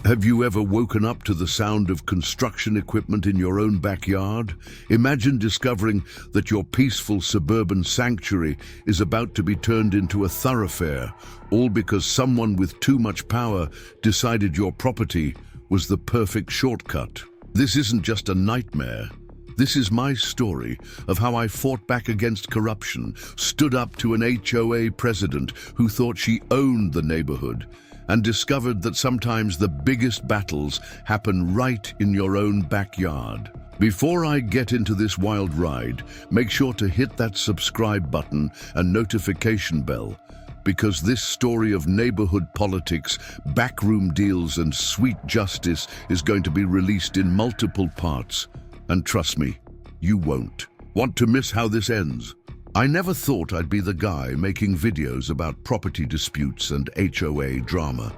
Have you ever woken up to the sound of construction equipment in your own backyard? Imagine discovering that your peaceful suburban sanctuary is about to be turned into a thoroughfare, all because someone with too much power decided your property was the perfect shortcut. This isn't just a nightmare. This is my story of how I fought back against corruption, stood up to an HOA president who thought she owned the neighborhood, and discovered that sometimes the biggest battles happen right in your own backyard. Before I get into this wild ride, make sure to hit that subscribe button and notification bell, because this story of neighborhood politics, backroom deals, and sweet justice is going to be released in multiple parts. And trust me, you won't want to miss how this ends. I never thought I'd be the guy making videos about property disputes and HOA drama.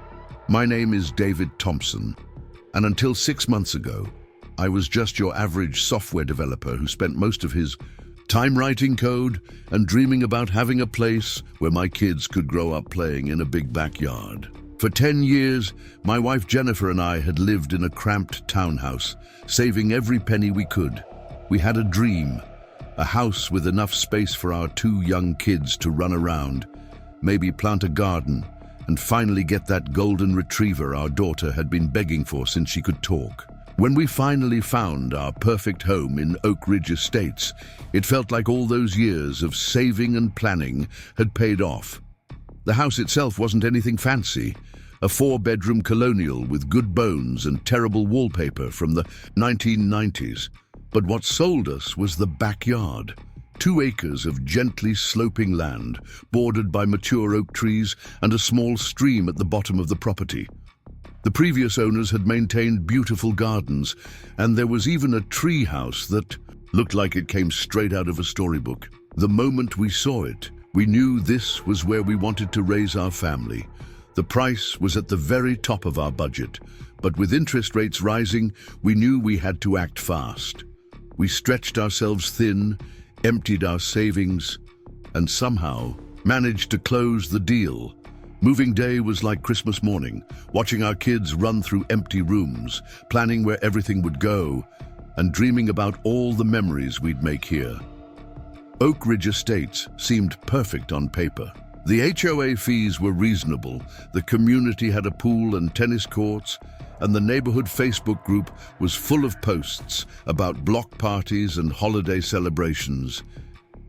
My name is David Thompson, and until 6 months ago, I was just your average software developer who spent most of his time writing code and dreaming about having a place where my kids could grow up playing in a big backyard. For 10 years, my wife Jennifer and I had lived in a cramped townhouse, saving every penny we could. We had a dream. A house with enough space for our 2 young kids to run around, maybe plant a garden, and finally get that golden retriever our daughter had been begging for since she could talk. When we finally found our perfect home in Oak Ridge Estates, it felt like all those years of saving and planning had paid off. The house itself wasn't anything fancy. A 4-bedroom colonial with good bones and terrible wallpaper from the 1990s. But what sold us was the backyard. 2 acres of gently sloping land, bordered by mature oak trees and a small stream at the bottom of the property. The previous owners had maintained beautiful gardens, and there was even a treehouse that looked like it came straight out of a storybook. The moment we saw it, we knew this was where we wanted to raise our family. The price was at the very top of our budget, but with interest rates rising, we knew we had to act fast. We stretched ourselves thin, emptied our savings, and somehow managed to close the deal. Moving day was like Christmas morning, watching our kids run through empty rooms, planning where everything would go, and dreaming about all the memories we'd make here. Oak Ridge Estates seemed perfect on paper. The HOA fees were reasonable, the community had a pool and tennis courts, and the neighborhood Facebook group was full of posts about block parties and holiday celebrations.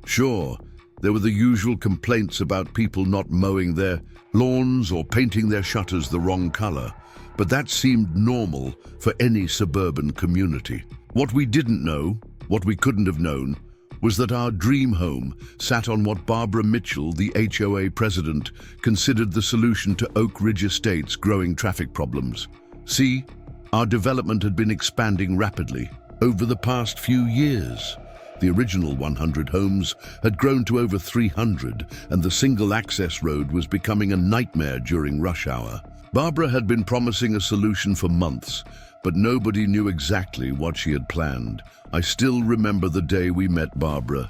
Sure, there were the usual complaints about people not mowing their lawns or painting their shutters the wrong color, but that seemed normal for any suburban community. What we didn't know, what we couldn't have known, was that our dream home sat on what Barbara Mitchell, the HOA president, considered the solution to Oak Ridge Estate's growing traffic problems. See, our development had been expanding rapidly. Over the past few years, the original 100 homes had grown to over 300, and the single access road was becoming a nightmare during rush hour. Barbara had been promising a solution for months, but nobody knew exactly what she had planned. I still remember the day we met Barbara.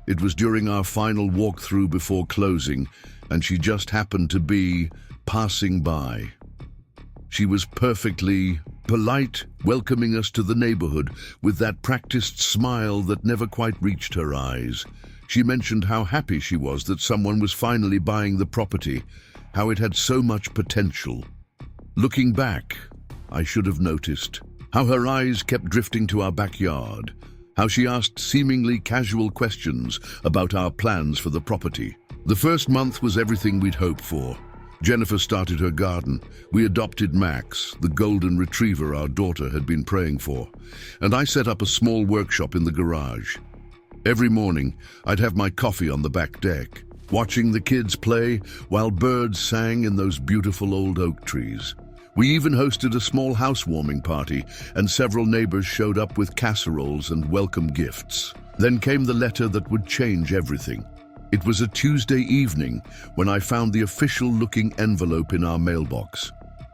It was during our final walkthrough before closing, and she just happened to be passing by. She was perfectly polite, welcoming us to the neighborhood with that practiced smile that never quite reached her eyes. She mentioned how happy she was that someone was finally buying the property, how it had so much potential. Looking back, I should have noticed how her eyes kept drifting to our backyard, how she asked seemingly casual questions about our plans for the property. The first month was everything we'd hoped for. Jennifer started her garden. We adopted Max, the golden retriever our daughter had been praying for, and I set up a small workshop in the garage. Every morning, I'd have my coffee on the back deck, watching the kids play while birds sang in those beautiful old oak trees. We even hosted a small housewarming party, and several neighbors showed up with casseroles and welcome gifts. Then came the letter that would change everything. It was a Tuesday evening when I found the official-looking envelope in our mailbox.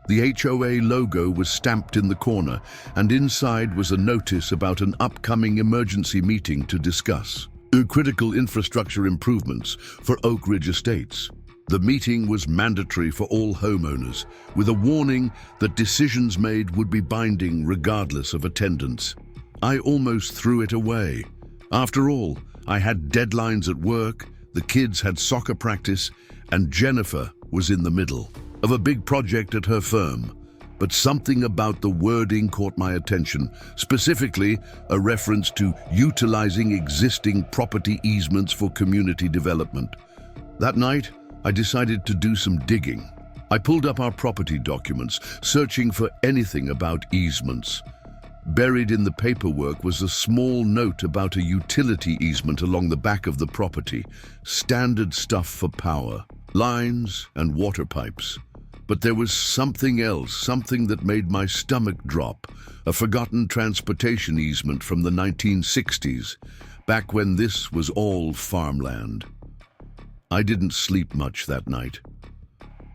The HOA logo was stamped in the corner, and inside was a notice about an upcoming emergency meeting to discuss critical infrastructure improvements for Oak Ridge Estates. The meeting was mandatory for all homeowners, with a warning that decisions made would be binding regardless of attendance. I almost threw it away. After all, I had deadlines at work, the kids had soccer practice, and Jennifer was in the middle of a big project at her firm. But something about the wording caught my attention, specifically a reference to utilizing existing property easements for community development. That night, I decided to do some digging. I pulled up our property documents, searching for anything about easements. Buried in the paperwork was a small note about a utility easement along the back of the property, standard stuff for power, lines and water pipes. But there was something else, something that made my stomach drop, a forgotten transportation easement from the 1960s, back when this was all farmland. I didn't sleep much that night.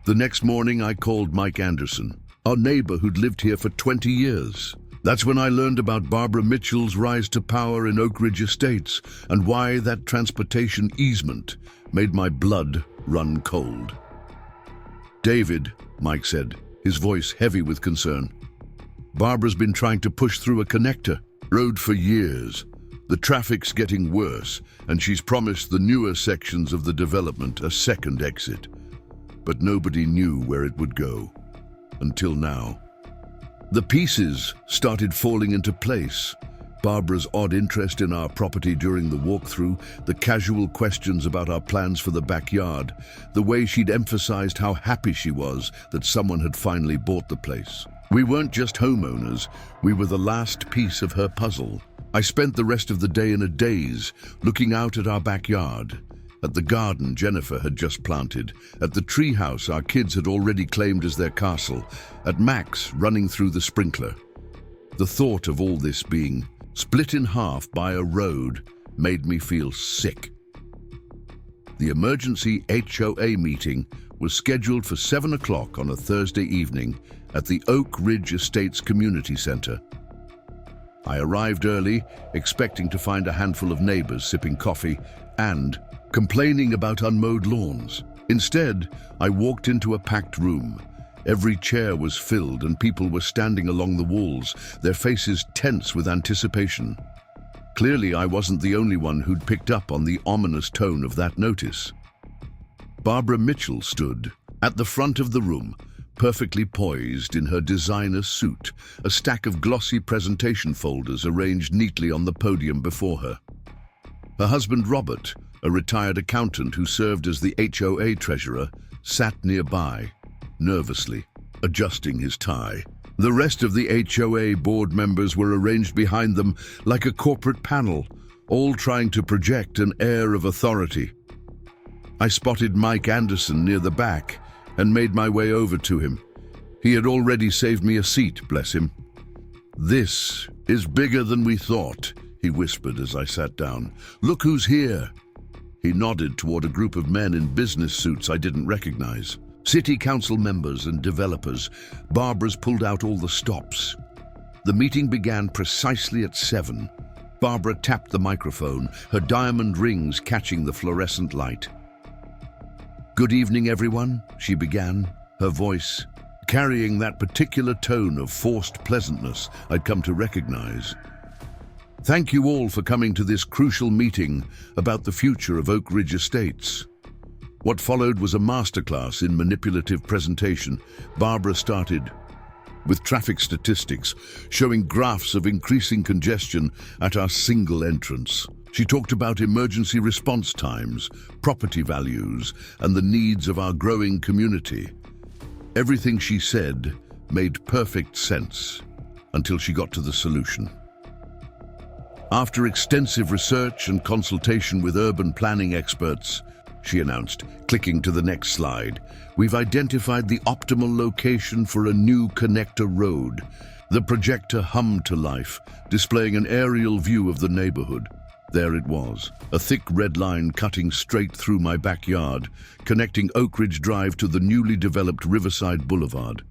The next morning I called Mike Anderson, our neighbor who'd lived here for 20 years. That's when I learned about Barbara Mitchell's rise to power in Oak Ridge Estates and why that transportation easement made my blood run cold. "David," Mike said, his voice heavy with concern. "Barbara's been trying to push through a connector road for years. The traffic's getting worse, and she's promised the newer sections of the development a second exit. But nobody knew where it would go. Until now. The pieces started falling into place. Barbara's odd interest in our property during the walkthrough, the casual questions about our plans for the backyard, the way she'd emphasized how happy she was that someone had finally bought the place. We weren't just homeowners, we were the last piece of her puzzle. I spent the rest of the day in a daze, looking out at our backyard, at the garden Jennifer had just planted, at the treehouse our kids had already claimed as their castle, at Max running through the sprinkler. The thought of all this being split in half by a road made me feel sick. The emergency HOA meeting was scheduled for 7 o'clock on a Thursday evening at the Oak Ridge Estates Community Center. I arrived early, expecting to find a handful of neighbors sipping coffee and complaining about unmowed lawns. Instead, I walked into a packed room. Every chair was filled and people were standing along the walls, their faces tense with anticipation. Clearly, I wasn't the only one who'd picked up on the ominous tone of that notice. Barbara Mitchell stood at the front of the room, perfectly poised in her designer suit, a stack of glossy presentation folders arranged neatly on the podium before her. Her husband Robert, a retired accountant who served as the HOA treasurer, sat nearby, nervously, adjusting his tie. The rest of the HOA board members were arranged behind them like a corporate panel, all trying to project an air of authority. I spotted Mike Anderson near the back and made my way over to him. He had already saved me a seat, bless him. "This is bigger than we thought," he whispered as I sat down. "Look who's here." He nodded toward a group of men in business suits I didn't recognize. City council members and developers. Barbara's pulled out all the stops. The meeting began precisely at 7. Barbara tapped the microphone, her diamond rings catching the fluorescent light. "Good evening, everyone," she began, her voice carrying that particular tone of forced pleasantness I'd come to recognize. "Thank you all for coming to this crucial meeting about the future of Oak Ridge Estates." What followed was a masterclass in manipulative presentation. Barbara started with traffic statistics, showing graphs of increasing congestion at our single entrance. She talked about emergency response times, property values, and the needs of our growing community. Everything she said made perfect sense until she got to the solution. After extensive research and consultation with urban planning experts, she announced, clicking to the next slide, "We've identified the optimal location for a new connector road." The projector hummed to life, displaying an aerial view of the neighborhood. There it was, a thick red line cutting straight through my backyard, connecting Oak Ridge Drive to the newly developed Riverside Boulevard.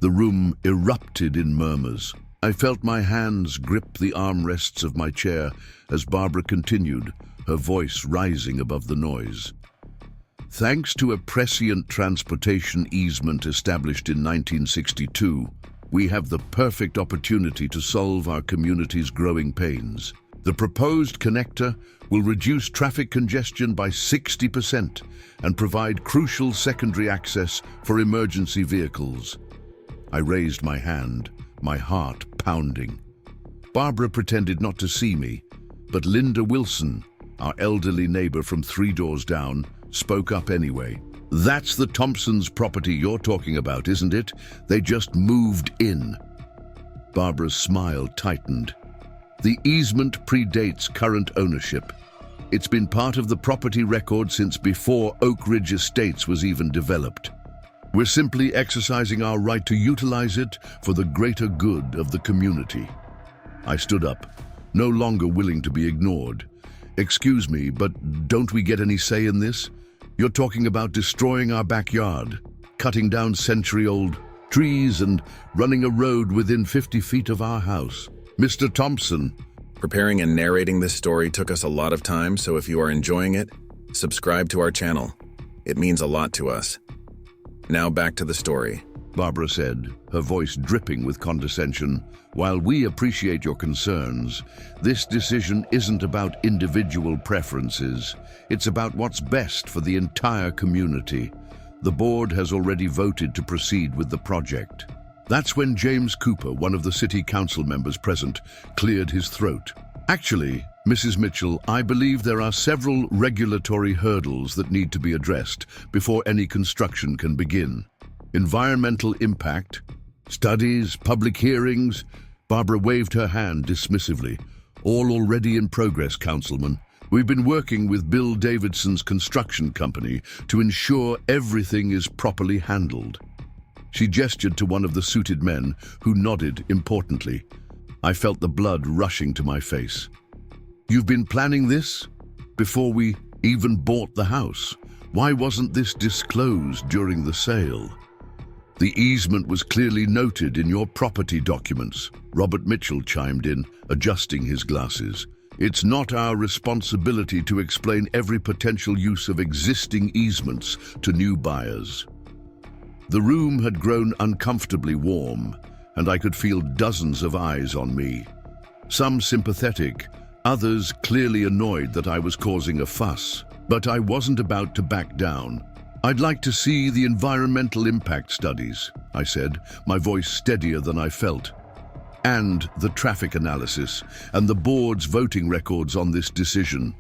The room erupted in murmurs. I felt my hands grip the armrests of my chair as Barbara continued, her voice rising above the noise. Thanks to a prescient transportation easement established in 1962, we have the perfect opportunity to solve our community's growing pains. The proposed connector will reduce traffic congestion by 60% and provide crucial secondary access for emergency vehicles. I raised my hand, my heart pounding. Barbara pretended not to see me, but Linda Wilson, our elderly neighbor from 3 doors down, spoke up anyway. "That's the Thompsons' property you're talking about, isn't it? They just moved in." Barbara's smile tightened. "The easement predates current ownership. It's been part of the property record since before Oak Ridge Estates was even developed. We're simply exercising our right to utilize it for the greater good of the community." I stood up, no longer willing to be ignored. "Excuse me, but don't we get any say in this? You're talking about destroying our backyard, cutting down century-old trees and running a road within 50 feet of our house. Mr. Thompson." Preparing and narrating this story took us a lot of time, so if you are enjoying it, subscribe to our channel. It means a lot to us. Now back to the story. Barbara said, her voice dripping with condescension. "While we appreciate your concerns, this decision isn't about individual preferences. It's about what's best for the entire community. The board has already voted to proceed with the project." That's when James Cooper, one of the city council members present, cleared his throat. "Actually, Mrs. Mitchell, I believe there are several regulatory hurdles that need to be addressed before any construction can begin. Environmental impact, studies, public hearings." Barbara waved her hand dismissively. "All already in progress, Councilman. We've been working with Bill Davidson's construction company to ensure everything is properly handled." She gestured to one of the suited men, who nodded importantly. I felt the blood rushing to my face. "You've been planning this? Before we even bought the house? Why wasn't this disclosed during the sale?" "The easement was clearly noted in your property documents," Robert Mitchell chimed in, adjusting his glasses. "It's not our responsibility to explain every potential use of existing easements to new buyers." The room had grown uncomfortably warm, and I could feel dozens of eyes on me. Some sympathetic, others clearly annoyed that I was causing a fuss. But I wasn't about to back down. "I'd like to see the environmental impact studies," I said, my voice steadier than I felt. "And the traffic analysis, and the board's voting records on this decision."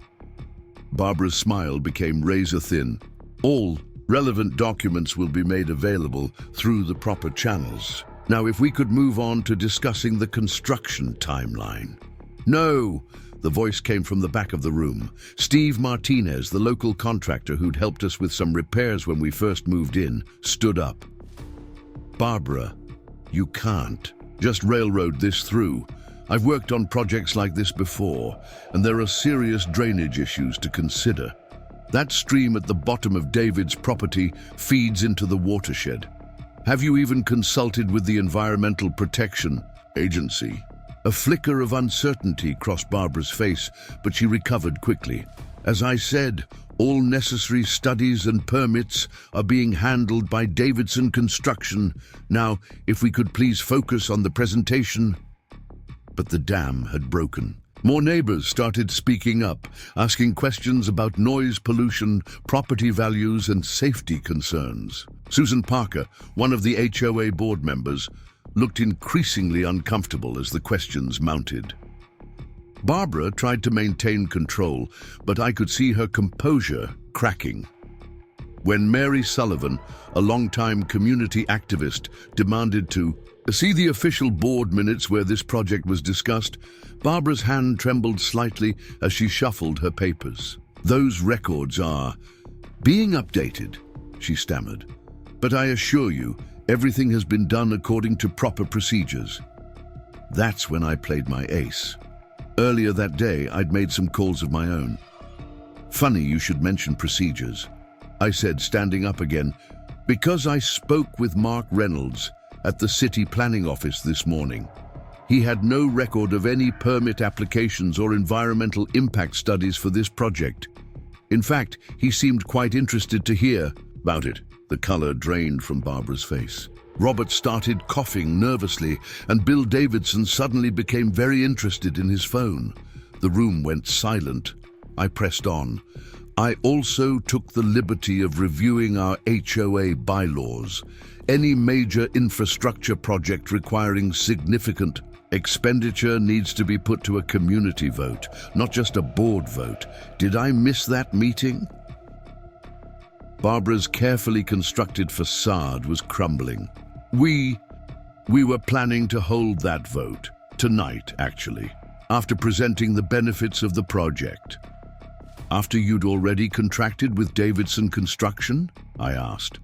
Barbara's smile became razor-thin. "All relevant documents will be made available through the proper channels. Now, if we could move on to discussing the construction timeline." "No!" The voice came from the back of the room. Steve Martinez, the local contractor who'd helped us with some repairs when we first moved in, stood up. "Barbara, you can't just railroad this through. I've worked on projects like this before, and there are serious drainage issues to consider. That stream at the bottom of David's property feeds into the watershed. Have you even consulted with the Environmental Protection Agency?" A flicker of uncertainty crossed Barbara's face, but she recovered quickly. "As I said, all necessary studies and permits are being handled by Davidson Construction. Now, if we could please focus on the presentation." But the dam had broken. More neighbors started speaking up, asking questions about noise pollution, property values, and safety concerns. Susan Parker, one of the HOA board members, looked increasingly uncomfortable as the questions mounted. Barbara tried to maintain control, but I could see her composure cracking. When Mary Sullivan, a longtime community activist, demanded to see the official board minutes where this project was discussed, Barbara's hand trembled slightly as she shuffled her papers. "Those records are being updated," she stammered. "But I assure you, everything has been done according to proper procedures." That's when I played my ace. Earlier that day, I'd made some calls of my own. "Funny you should mention procedures," I said, standing up again, "because I spoke with Mark Reynolds at the city planning office this morning. He had no record of any permit applications or environmental impact studies for this project. In fact, he seemed quite interested to hear about it. The color drained from Barbara's face. Robert started coughing nervously, and Bill Davidson suddenly became very interested in his phone. The room went silent. I pressed on. I also took the liberty of reviewing our HOA bylaws. Any major infrastructure project requiring significant expenditure needs to be put to a community vote, not just a board vote. Did I miss that meeting? Barbara's carefully constructed facade was crumbling. We were planning to hold that vote, tonight actually, after presenting the benefits of the project. After you'd already contracted with Davidson Construction? I asked.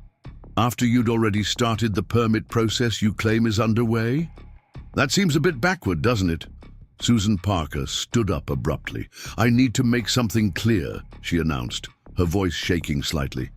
After you'd already started the permit process you claim is underway? That seems a bit backward, doesn't it? Susan Parker stood up abruptly. I need to make something clear, she announced, her voice shaking slightly.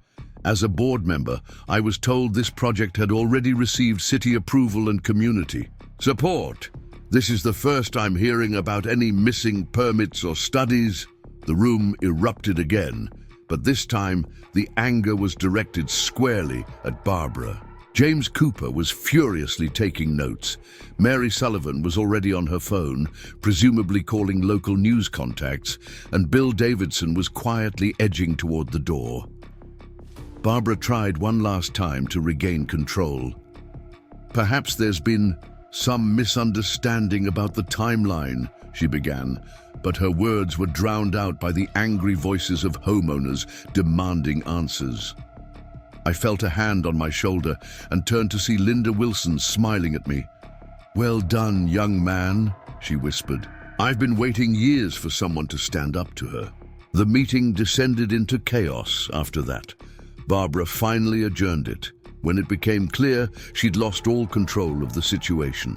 As a board member, I was told this project had already received city approval and community support. This is the first I'm hearing about any missing permits or studies. The room erupted again, but this time the anger was directed squarely at Barbara. James Cooper was furiously taking notes. Mary Sullivan was already on her phone, presumably calling local news contacts, and Bill Davidson was quietly edging toward the door. Barbara tried one last time to regain control. Perhaps there's been some misunderstanding about the timeline, she began, but her words were drowned out by the angry voices of homeowners demanding answers. I felt a hand on my shoulder and turned to see Linda Wilson smiling at me. "Well done, young man," she whispered. "I've been waiting years for someone to stand up to her." The meeting descended into chaos after that. Barbara finally adjourned it, when it became clear she'd lost all control of the situation.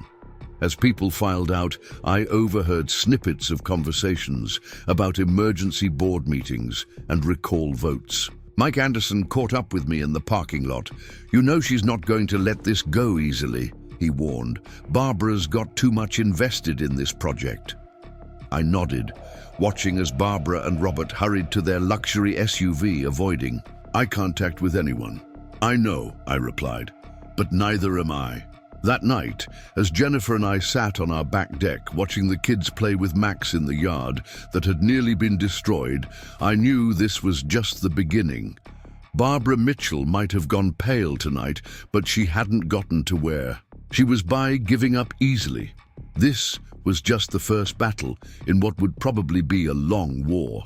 As people filed out, I overheard snippets of conversations about emergency board meetings and recall votes. Mike Anderson caught up with me in the parking lot. "You know she's not going to let this go easily," he warned. "Barbara's got too much invested in this project." I nodded, watching as Barbara and Robert hurried to their luxury SUV, avoiding eye contact with anyone. "I know," I replied, "but neither am I." That night, as Jennifer and I sat on our back deck watching the kids play with Max in the yard that had nearly been destroyed, I knew this was just the beginning. Barbara Mitchell might have gone pale tonight, but she hadn't gotten to where. She was by giving up easily. This was just the first battle in what would probably be a long war.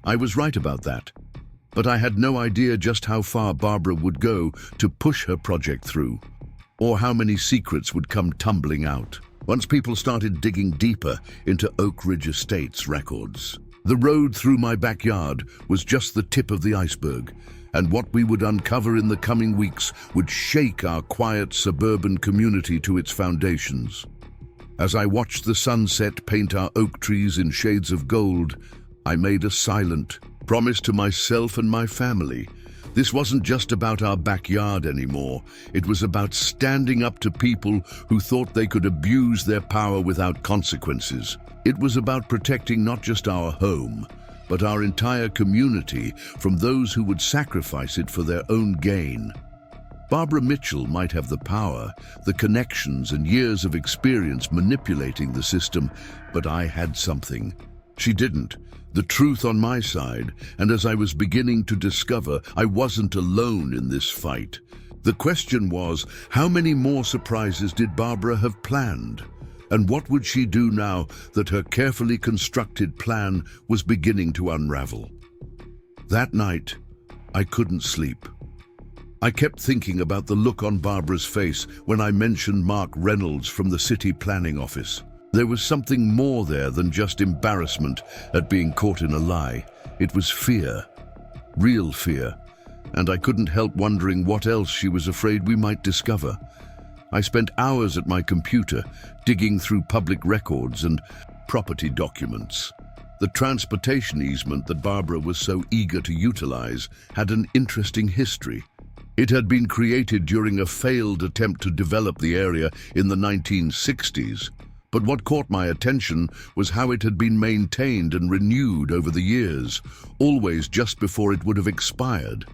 I was right about that, but I had no idea just how far Barbara would go to push her project through, or how many secrets would come tumbling out once people started digging deeper into Oak Ridge Estate's records. The road through my backyard was just the tip of the iceberg, and what we would uncover in the coming weeks would shake our quiet suburban community to its foundations. As I watched the sunset paint our oak trees in shades of gold, I made a silent promise to myself and my family. This wasn't just about our backyard anymore. It was about standing up to people who thought they could abuse their power without consequences. It was about protecting not just our home, but our entire community from those who would sacrifice it for their own gain. Barbara Mitchell might have the power, the connections, and years of experience manipulating the system, but I had something. She didn't. The truth on my side, and as I was beginning to discover, I wasn't alone in this fight. The question was, how many more surprises did Barbara have planned? And what would she do now that her carefully constructed plan was beginning to unravel? That night, I couldn't sleep. I kept thinking about the look on Barbara's face when I mentioned Mark Reynolds from the city planning office. There was something more there than just embarrassment at being caught in a lie. It was fear, real fear, and I couldn't help wondering what else she was afraid we might discover. I spent hours at my computer digging through public records and property documents. The transportation easement that Barbara was so eager to utilize had an interesting history. It had been created during a failed attempt to develop the area in the 1960s. But what caught my attention was how it had been maintained and renewed over the years, always just before it would have expired.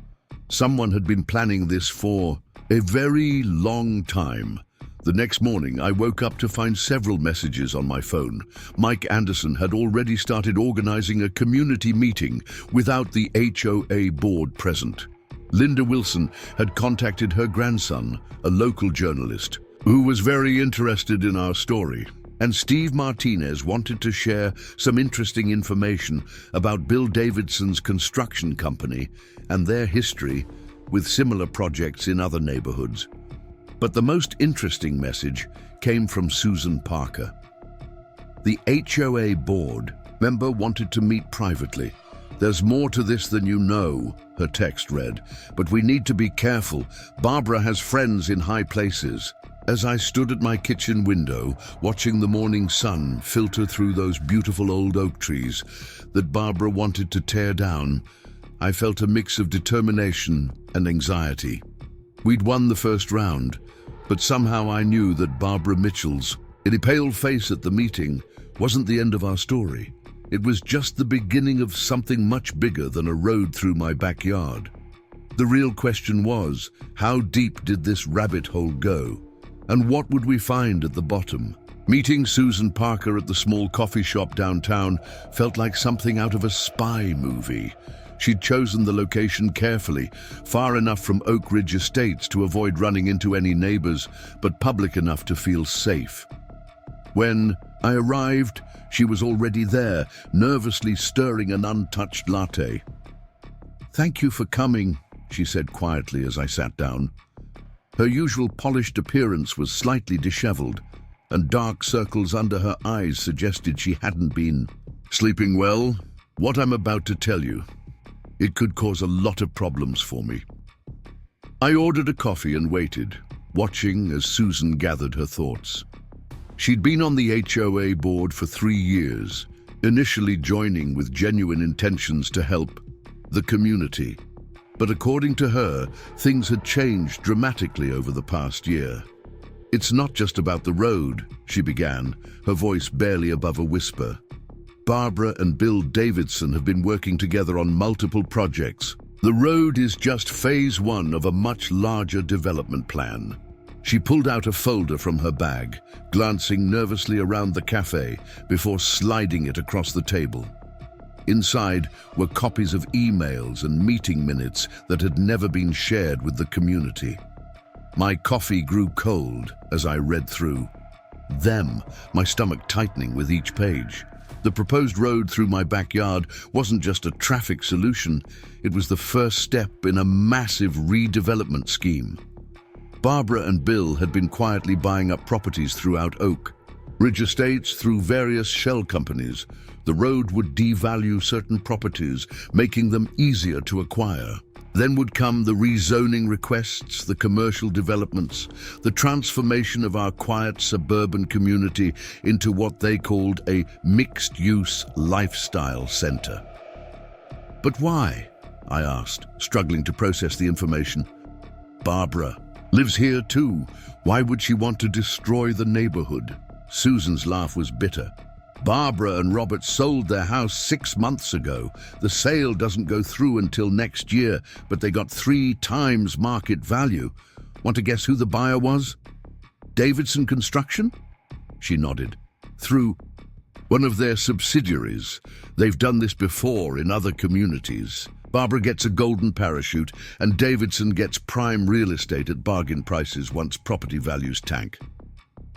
Someone had been planning this for a very long time. The next morning, I woke up to find several messages on my phone. Mike Anderson had already started organizing a community meeting without the HOA board present. Linda Wilson had contacted her grandson, a local journalist, who was very interested in our story. And Steve Martinez wanted to share some interesting information about Bill Davidson's construction company and their history with similar projects in other neighborhoods. But the most interesting message came from Susan Parker. The HOA board member wanted to meet privately. "There's more to this than you know," her text read, "but we need to be careful. Barbara has friends in high places." As I stood at my kitchen window, watching the morning sun filter through those beautiful old oak trees that Barbara wanted to tear down, I felt a mix of determination and anxiety. We'd won the first round, but somehow I knew that Barbara Mitchell's pale face at the meeting wasn't the end of our story. It was just the beginning of something much bigger than a road through my backyard. The real question was, how deep did this rabbit hole go? And what would we find at the bottom? Meeting Susan Parker at the small coffee shop downtown felt like something out of a spy movie. She'd chosen the location carefully, far enough from Oak Ridge Estates to avoid running into any neighbors, but public enough to feel safe. When I arrived, she was already there, nervously stirring an untouched latte. "Thank you for coming," she said quietly as I sat down. Her usual polished appearance was slightly disheveled, and dark circles under her eyes suggested she hadn't been sleeping well. What I'm about to tell you, it could cause a lot of problems for me. I ordered a coffee and waited, watching as Susan gathered her thoughts. She'd been on the HOA board for 3 years, initially joining with genuine intentions to help the community. But according to her, things had changed dramatically over the past year. "It's not just about the road," she began, her voice barely above a whisper. "Barbara and Bill Davidson have been working together on multiple projects. The road is just phase 1 of a much larger development plan." She pulled out a folder from her bag, glancing nervously around the cafe before sliding it across the table. Inside were copies of emails and meeting minutes that had never been shared with the community. My coffee grew cold as I read through them, my stomach tightening with each page. The proposed road through my backyard wasn't just a traffic solution, it was the first step in a massive redevelopment scheme. Barbara and Bill had been quietly buying up properties throughout Oak Ridge Estates through various shell companies. The road would devalue certain properties, making them easier to acquire. Then would come the rezoning requests, the commercial developments, the transformation of our quiet suburban community into what they called a mixed-use lifestyle center. "But why?" I asked, struggling to process the information. "Barbara lives here too. Why would she want to destroy the neighborhood?" Susan's laugh was bitter. "Barbara and Robert sold their house 6 months ago. The sale doesn't go through until next year, but they got 3 times market value. Want to guess who the buyer was? Davidson Construction?" She nodded. "Through one of their subsidiaries. They've done this before in other communities. Barbara gets a golden parachute, and Davidson gets prime real estate at bargain prices once property values tank."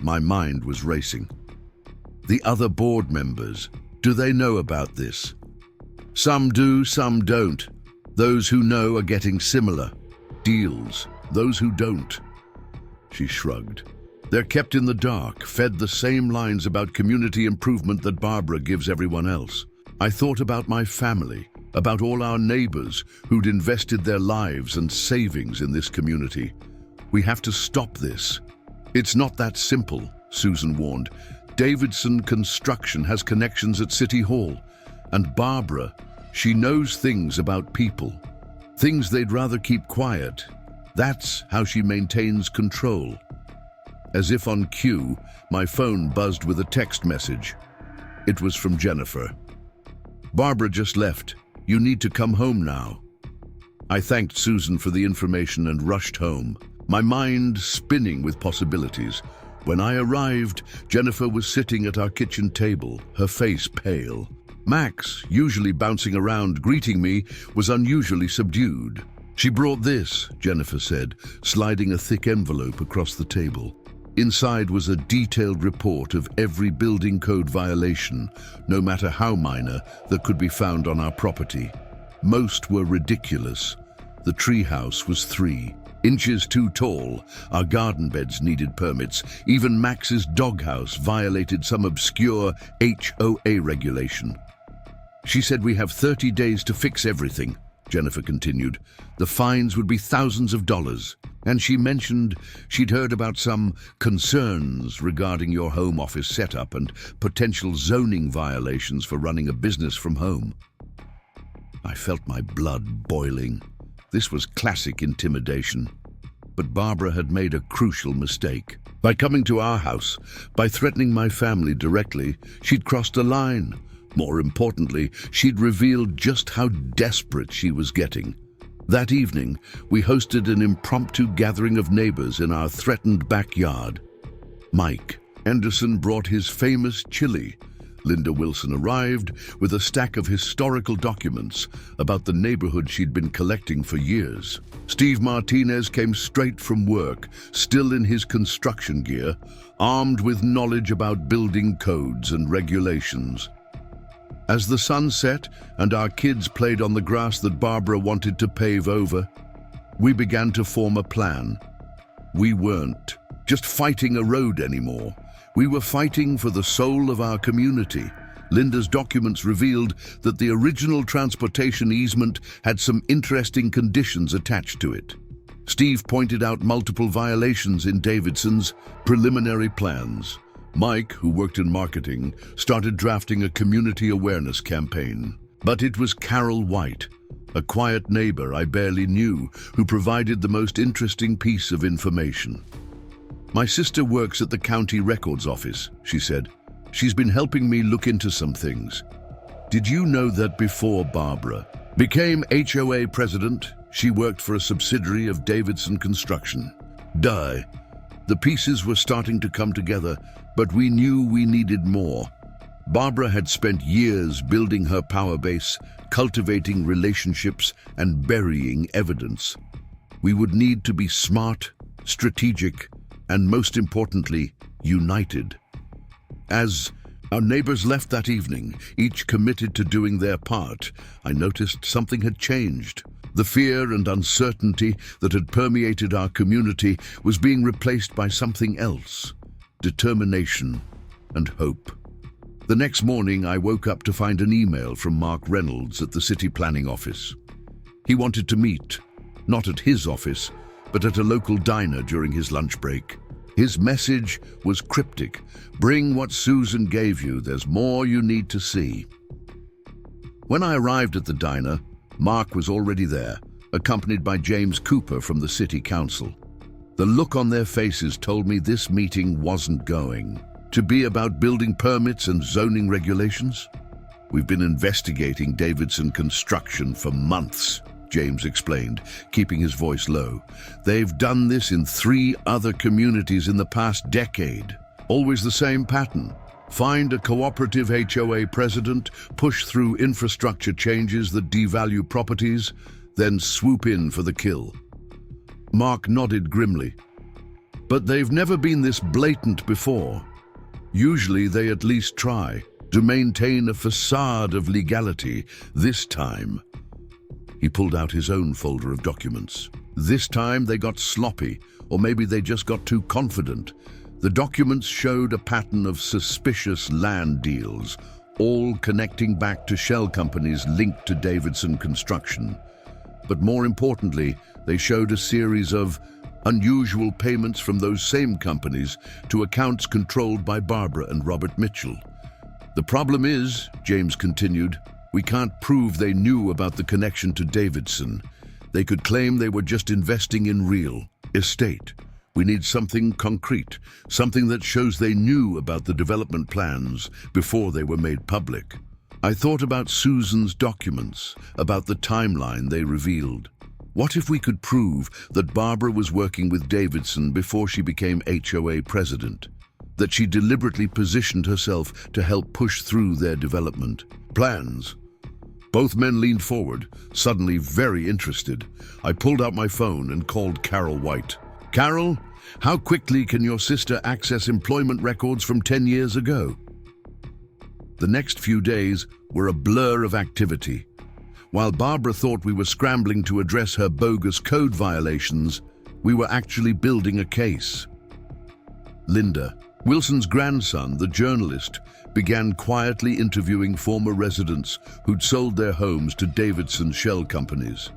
My mind was racing. The other board members, do they know about this? "Some do, some don't. Those who know are getting similar deals. Those who don't," she shrugged. "They're kept in the dark, fed the same lines about community improvement that Barbara gives everyone else." I thought about my family, about all our neighbors who'd invested their lives and savings in this community. "We have to stop this." "It's not that simple," Susan warned. "Davidson Construction has connections at City Hall, and Barbara, she knows things about people, things they'd rather keep quiet. That's how she maintains control." As if on cue, my phone buzzed with a text message. It was from Jennifer. "Barbara just left. You need to come home now." I thanked Susan for the information and rushed home, my mind spinning with possibilities. When I arrived, Jennifer was sitting at our kitchen table, her face pale. Max, usually bouncing around greeting me, was unusually subdued. "She brought this," Jennifer said, sliding a thick envelope across the table. Inside was a detailed report of every building code violation, no matter how minor, that could be found on our property. Most were ridiculous. The treehouse was 3 inches too tall. Our garden beds needed permits. Even Max's doghouse violated some obscure HOA regulation. "She said we have 30 days to fix everything," Jennifer continued. "The fines would be thousands of dollars. And she mentioned she'd heard about some concerns regarding your home office setup and potential zoning violations for running a business from home." I felt my blood boiling. This was classic intimidation. But Barbara had made a crucial mistake. By coming to our house, by threatening my family directly, she'd crossed a line. More importantly, she'd revealed just how desperate she was getting. That evening, we hosted an impromptu gathering of neighbors in our threatened backyard. Mike Anderson brought his famous chili. Linda Wilson arrived with a stack of historical documents about the neighborhood she'd been collecting for years. Steve Martinez came straight from work, still in his construction gear, armed with knowledge about building codes and regulations. As the sun set and our kids played on the grass that Barbara wanted to pave over, we began to form a plan. We weren't just fighting a road anymore. We were fighting for the soul of our community. Linda's documents revealed that the original transportation easement had some interesting conditions attached to it. Steve pointed out multiple violations in Davidson's preliminary plans. Mike, who worked in marketing, started drafting a community awareness campaign. But it was Carol White, a quiet neighbor I barely knew, who provided the most interesting piece of information. "My sister works at the county records office," she said. "She's been helping me look into some things. Did you know that before Barbara became HOA president, she worked for a subsidiary of Davidson Construction?" Duh. The pieces were starting to come together, but we knew we needed more. Barbara had spent years building her power base, cultivating relationships, and burying evidence. We would need to be smart, strategic, and most importantly, united. As our neighbors left that evening, each committed to doing their part, I noticed something had changed. The fear and uncertainty that had permeated our community was being replaced by something else: determination and hope. The next morning, I woke up to find an email from Mark Reynolds at the city planning office. He wanted to meet, not at his office, but at a local diner during his lunch break. His message was cryptic: "Bring what Susan gave you, there's more you need to see." When I arrived at the diner, Mark was already there, accompanied by James Cooper from the city council. The look on their faces told me this meeting wasn't going to be about building permits and zoning regulations. "We've been investigating Davidson Construction for months," James explained, keeping his voice low. "They've done this in 3 other communities in the past decade. Always the same pattern. Find a cooperative HOA president, push through infrastructure changes that devalue properties, then swoop in for the kill." Mark nodded grimly. "But they've never been this blatant before. Usually they at least try to maintain a facade of legality. This time..." He pulled out his own folder of documents. "This time they got sloppy, or maybe they just got too confident. The documents showed a pattern of suspicious land deals, all connecting back to shell companies linked to Davidson Construction. But more importantly, they showed a series of unusual payments from those same companies to accounts controlled by Barbara and Robert Mitchell. The problem is," James continued, "we can't prove they knew about the connection to Davidson. They could claim they were just investing in real estate, We need something concrete, something that shows they knew about the development plans before they were made public. I thought about Susan's documents, about the timeline they revealed. What if we could prove that Barbara was working with Davidson before she became HOA president? That she deliberately positioned herself to help push through their development plans? Both men leaned forward, suddenly very interested. I pulled out my phone and called Carol White. Carol, how quickly can your sister access employment records from 10 years ago? The next few days were a blur of activity. While Barbara thought we were scrambling to address her bogus code violations, we were actually building a case. Linda, Wilson's grandson, the journalist, began quietly interviewing former residents who'd sold their homes to Davidson shell companies.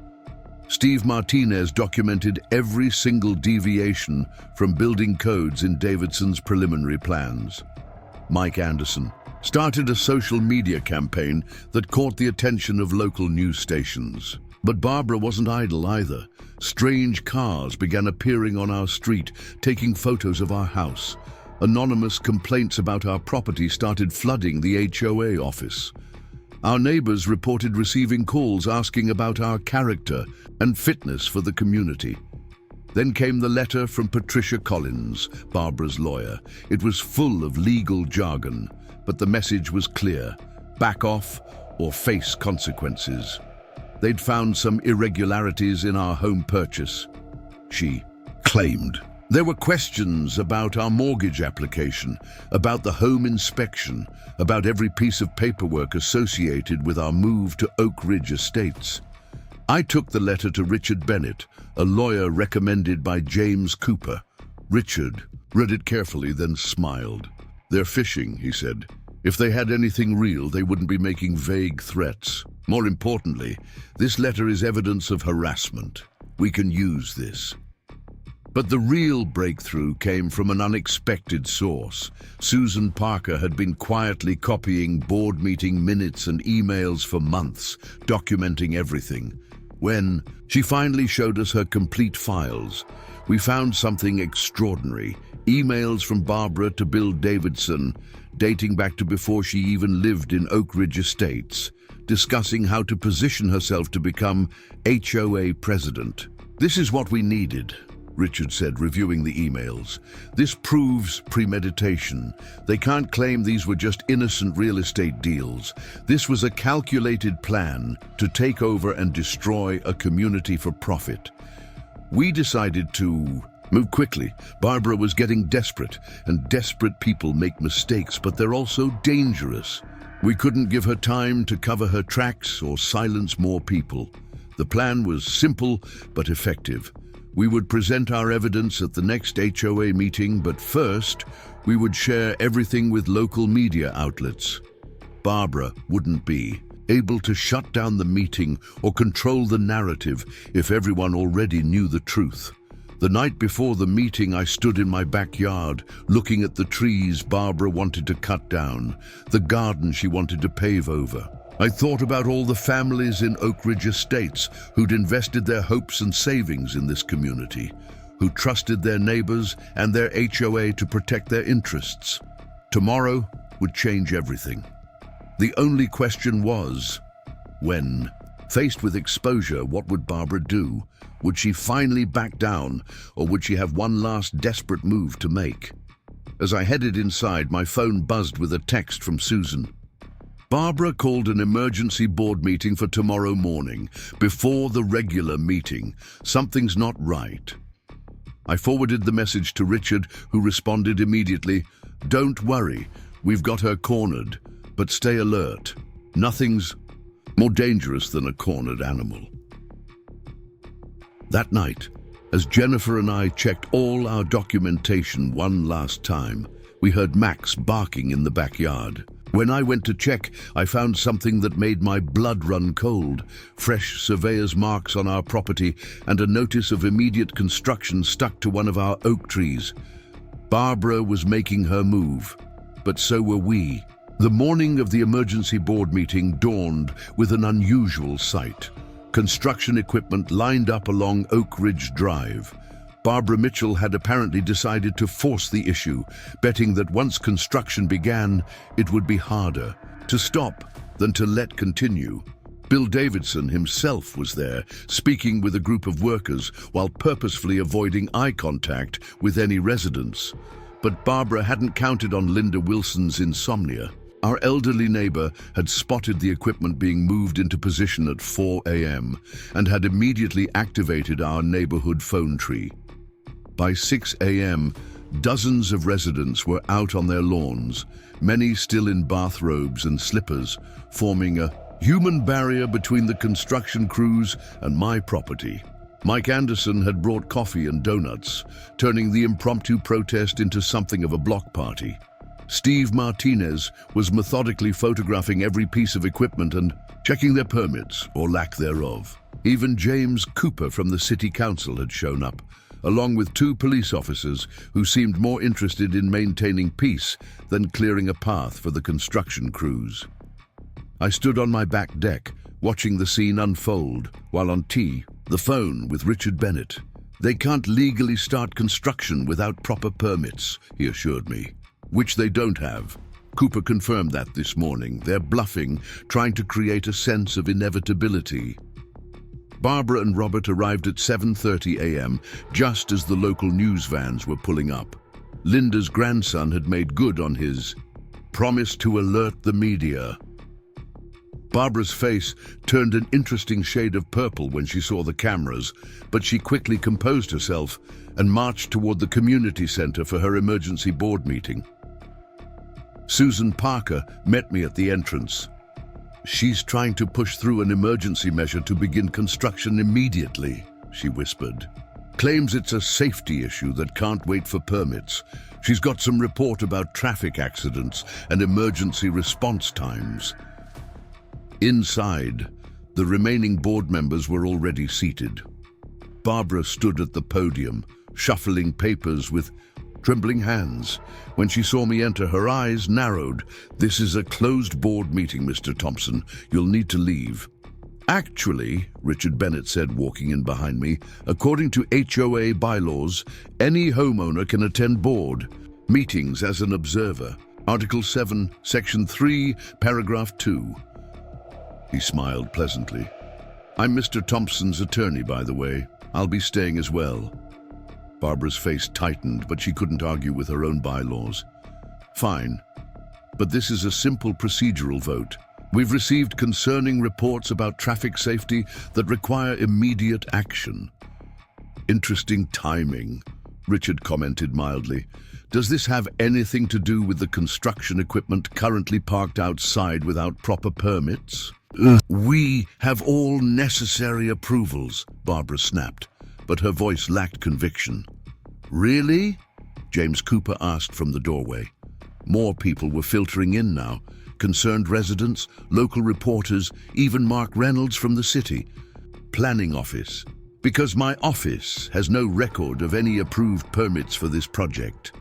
Steve Martinez documented every single deviation from building codes in Davidson's preliminary plans. Mike Anderson started a social media campaign that caught the attention of local news stations. But Barbara wasn't idle either. Strange cars began appearing on our street, taking photos of our house. Anonymous complaints about our property started flooding the HOA office. Our neighbors reported receiving calls asking about our character and fitness for the community. Then came the letter from Patricia Collins, Barbara's lawyer. It was full of legal jargon, but the message was clear: back off or face consequences. They'd found some irregularities in our home purchase, she claimed. There were questions about our mortgage application, about the home inspection, about every piece of paperwork associated with our move to Oak Ridge Estates. I took the letter to Richard Bennett, a lawyer recommended by James Cooper. Richard read it carefully, then smiled. "They're fishing," he said. "If they had anything real, they wouldn't be making vague threats. More importantly, this letter is evidence of harassment. We can use this." But the real breakthrough came from an unexpected source. Susan Parker had been quietly copying board meeting minutes and emails for months, documenting everything. When she finally showed us her complete files, we found something extraordinary. Emails from Barbara to Bill Davidson, dating back to before she even lived in Oak Ridge Estates, discussing how to position herself to become HOA president. "This is what we needed," Richard said, reviewing the emails. "This proves premeditation. They can't claim these were just innocent real estate deals. This was a calculated plan to take over and destroy a community for profit." We decided to move quickly. Barbara was getting desperate, and desperate people make mistakes, but they're also dangerous. We couldn't give her time to cover her tracks or silence more people. The plan was simple but effective. We would present our evidence at the next HOA meeting, but first, we would share everything with local media outlets. Barbara wouldn't be able to shut down the meeting or control the narrative if everyone already knew the truth. The night before the meeting, I stood in my backyard, looking at the trees Barbara wanted to cut down, the garden she wanted to pave over. I thought about all the families in Oak Ridge Estates who'd invested their hopes and savings in this community, who trusted their neighbors and their HOA to protect their interests. Tomorrow would change everything. The only question was, when? Faced with exposure, what would Barbara do? Would she finally back down, or would she have one last desperate move to make? As I headed inside, my phone buzzed with a text from Susan. "Barbara called an emergency board meeting for tomorrow morning, before the regular meeting. Something's not right." I forwarded the message to Richard, who responded immediately, "Don't worry, we've got her cornered, but stay alert. Nothing's more dangerous than a cornered animal." That night, as Jennifer and I checked all our documentation one last time, we heard Max barking in the backyard. When I went to check, I found something that made my blood run cold: fresh surveyor's marks on our property and a notice of immediate construction stuck to one of our oak trees. Barbara was making her move, but so were we. The morning of the emergency board meeting dawned with an unusual sight. Construction equipment lined up along Oak Ridge Drive. Barbara Mitchell had apparently decided to force the issue, betting that once construction began, it would be harder to stop than to let continue. Bill Davidson himself was there, speaking with a group of workers while purposefully avoiding eye contact with any residents. But Barbara hadn't counted on Linda Wilson's insomnia. Our elderly neighbor had spotted the equipment being moved into position at 4 a.m. and had immediately activated our neighborhood phone tree. By 6 a.m., dozens of residents were out on their lawns, many still in bathrobes and slippers, forming a human barrier between the construction crews and my property. Mike Anderson had brought coffee and donuts, turning the impromptu protest into something of a block party. Steve Martinez was methodically photographing every piece of equipment and checking their permits, or lack thereof. Even James Cooper from the city council had shown up, along with 2 police officers who seemed more interested in maintaining peace than clearing a path for the construction crews. I stood on my back deck, watching the scene unfold, while on the phone with Richard Bennett. "They can't legally start construction without proper permits," he assured me, "which they don't have." Cooper confirmed that this morning. They're bluffing, trying to create a sense of inevitability. Barbara and Robert arrived at 7:30 a.m., just as the local news vans were pulling up. Linda's grandson had made good on his promise to alert the media. Barbara's face turned an interesting shade of purple when she saw the cameras, but she quickly composed herself and marched toward the community center for her emergency board meeting. Susan Parker met me at the entrance. "She's trying to push through an emergency measure to begin construction immediately," she whispered. "Claims it's a safety issue that can't wait for permits. She's got some report about traffic accidents and emergency response times." Inside, the remaining board members were already seated. Barbara stood at the podium, shuffling papers with trembling hands. When she saw me enter, her eyes narrowed. "This is a closed board meeting, Mr. Thompson. You'll need to leave." "Actually," Richard Bennett said, walking in behind me, "according to HOA bylaws, any homeowner can attend board meetings as an observer. Article 7, Section 3, Paragraph 2. He smiled pleasantly. "I'm Mr. Thompson's attorney, by the way. I'll be staying as well." Barbara's face tightened, but she couldn't argue with her own bylaws. "Fine, but this is a simple procedural vote. We've received concerning reports about traffic safety that require immediate action." "Interesting timing," Richard commented mildly. "Does this have anything to do with the construction equipment currently parked outside without proper permits?" "We have all necessary approvals," Barbara snapped, but her voice lacked conviction. "Really?" James Cooper asked from the doorway. More people were filtering in now. Concerned residents, local reporters, even Mark Reynolds from the city. "Planning office. Because my office has no record of any approved permits for this project."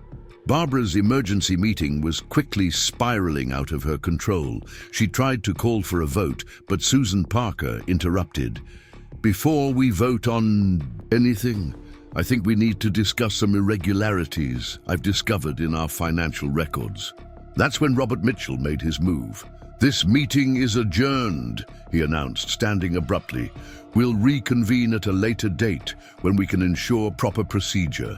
Barbara's emergency meeting was quickly spiraling out of her control. She tried to call for a vote, but Susan Parker interrupted. "Before we vote on anything, I think we need to discuss some irregularities I've discovered in our financial records." That's when Robert Mitchell made his move. "This meeting is adjourned," he announced, standing abruptly. "We'll reconvene at a later date when we can ensure proper procedure."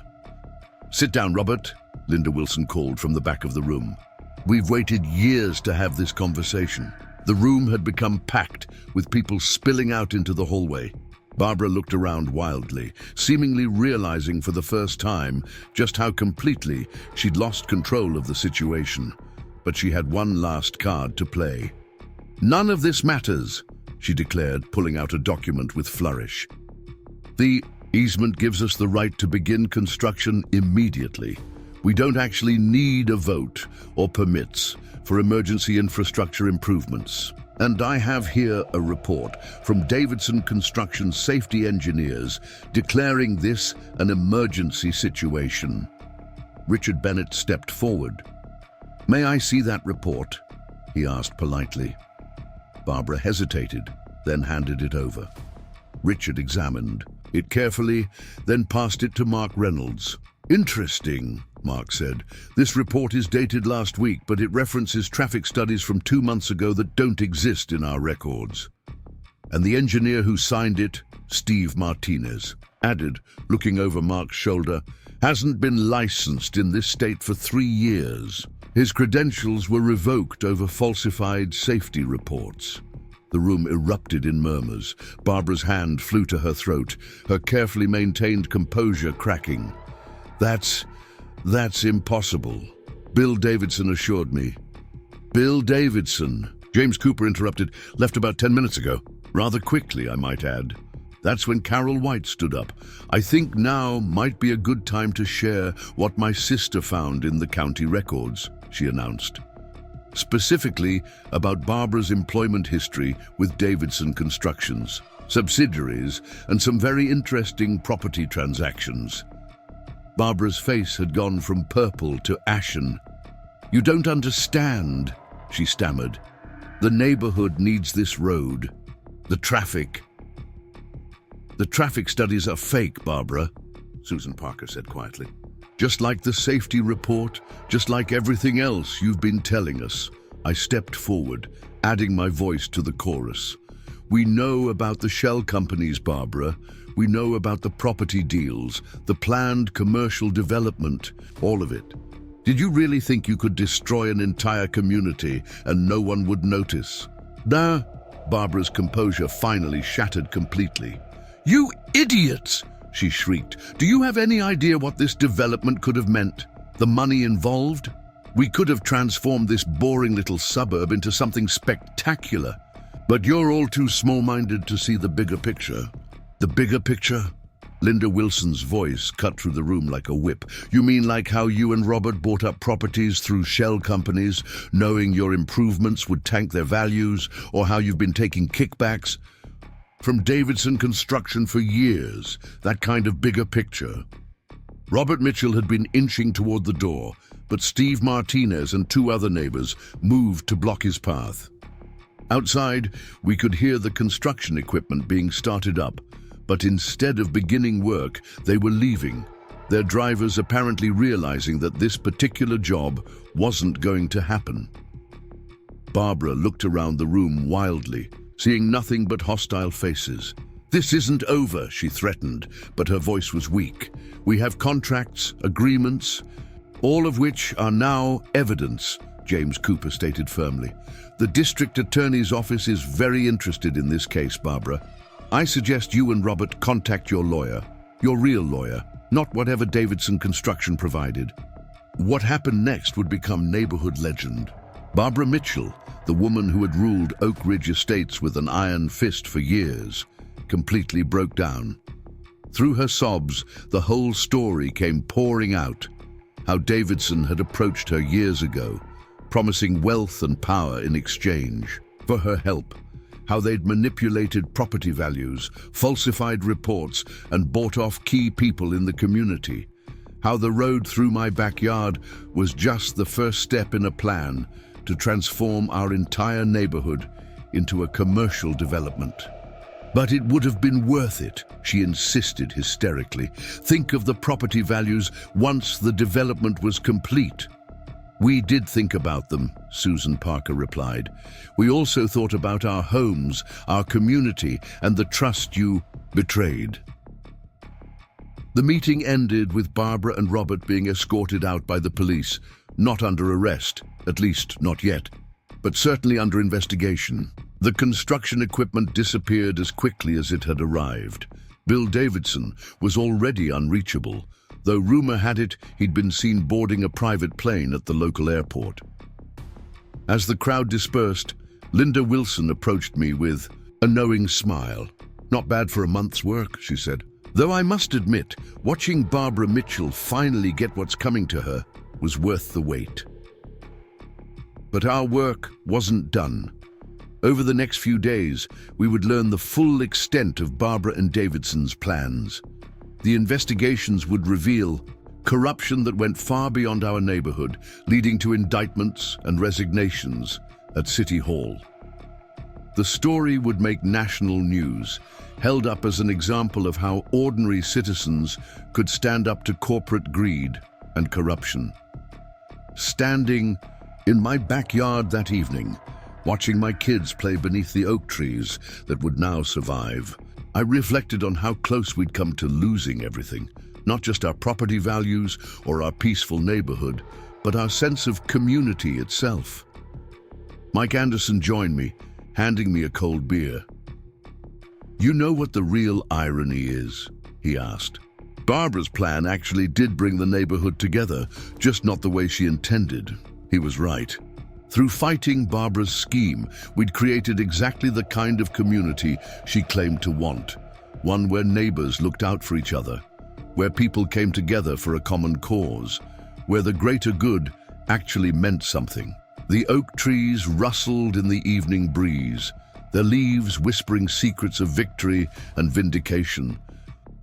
"Sit down, Robert," Linda Wilson called from the back of the room. "We've waited years to have this conversation." The room had become packed, with people spilling out into the hallway. Barbara looked around wildly, seemingly realizing for the first time just how completely she'd lost control of the situation. But she had one last card to play. "None of this matters," she declared, pulling out a document with flourish. "The easement gives us the right to begin construction immediately. We don't actually need a vote or permits for emergency infrastructure improvements. And I have here a report from Davidson Construction safety engineers declaring this an emergency situation." Richard Bennett stepped forward. "May I see that report?" he asked politely. Barbara hesitated, then handed it over. Richard examined, it carefully, then passed it to Mark Reynolds. "Interesting," Mark said. "This report is dated last week, but it references traffic studies from 2 months ago that don't exist in our records." And the engineer who signed it, Steve Martinez, added, looking over Mark's shoulder, "hasn't been licensed in this state for 3 years. His credentials were revoked over falsified safety reports." The room erupted in murmurs. Barbara's hand flew to her throat, her carefully maintained composure cracking. That's impossible. Bill Davidson assured me." "Bill Davidson," James Cooper interrupted, "left about 10 minutes ago. Rather quickly, I might add." That's when Carol White stood up. "I think now might be a good time to share what my sister found in the county records," she announced. Specifically about Barbara's employment history with Davidson Constructions, subsidiaries, and some very interesting property transactions. Barbara's face had gone from purple to ashen. "You don't understand," she stammered. "The neighborhood needs this road. The traffic studies are fake, Barbara," Susan Parker said quietly. "Just like the safety report, just like everything else you've been telling us." I stepped forward, adding my voice to the chorus. "We know about the shell companies, Barbara. We know about the property deals, the planned commercial development, all of it. Did you really think you could destroy an entire community and no one would notice?" "Nah." Barbara's composure finally shattered completely. "You idiots!" she shrieked. "Do you have any idea what this development could have meant? The money involved? We could have transformed this boring little suburb into something spectacular. But you're all too small-minded to see the bigger picture." "The bigger picture?" Linda Wilson's voice cut through the room like a whip. "You mean like how you and Robert bought up properties through shell companies, knowing your improvements would tank their values, or how you've been taking kickbacks from Davidson Construction for years, that kind of bigger picture?" Robert Mitchell had been inching toward the door, but Steve Martinez and 2 other neighbors moved to block his path. Outside, we could hear the construction equipment being started up, but instead of beginning work, they were leaving, their drivers apparently realizing that this particular job wasn't going to happen. Barbara looked around the room wildly, seeing nothing but hostile faces. "This isn't over," she threatened, but her voice was weak. "We have contracts, agreements, all of which are now evidence," James Cooper stated firmly. "The district attorney's office is very interested in this case, Barbara. I suggest you and Robert contact your lawyer, your real lawyer, not whatever Davidson Construction provided." What happened next would become neighborhood legend. Barbara Mitchell, the woman who had ruled Oak Ridge Estates with an iron fist for years, completely broke down. Through her sobs, the whole story came pouring out. How Davidson had approached her years ago, promising wealth and power in exchange for her help. How they'd manipulated property values, falsified reports, and bought off key people in the community. How the road through my backyard was just the first step in a plan to transform our entire neighborhood into a commercial development. "But it would have been worth it," she insisted hysterically. "Think of the property values once the development was complete." "We did think about them," Susan Parker replied. "We also thought about our homes, our community, and the trust you betrayed." The meeting ended with Barbara and Robert being escorted out by the police, not under arrest, at least not yet, but certainly under investigation. The construction equipment disappeared as quickly as it had arrived. Bill Davidson was already unreachable, though rumor had it he'd been seen boarding a private plane at the local airport. As the crowd dispersed, Linda Wilson approached me with a knowing smile. "Not bad for a month's work," she said. "Though I must admit, watching Barbara Mitchell finally get what's coming to her was worth the wait." But our work wasn't done. Over the next few days, we would learn the full extent of Barbara and Davidson's plans. The investigations would reveal corruption that went far beyond our neighborhood, leading to indictments and resignations at City Hall. The story would make national news, held up as an example of how ordinary citizens could stand up to corporate greed and corruption. Standing in my backyard that evening, watching my kids play beneath the oak trees that would now survive, I reflected on how close we'd come to losing everything, not just our property values or our peaceful neighborhood, but our sense of community itself. Mike Anderson joined me, handing me a cold beer. "You know what the real irony is?" he asked. "Barbara's plan actually did bring the neighborhood together, just not the way she intended." He was right. Through fighting Barbara's scheme, we'd created exactly the kind of community she claimed to want. One where neighbors looked out for each other, where people came together for a common cause, where the greater good actually meant something. The oak trees rustled in the evening breeze, their leaves whispering secrets of victory and vindication.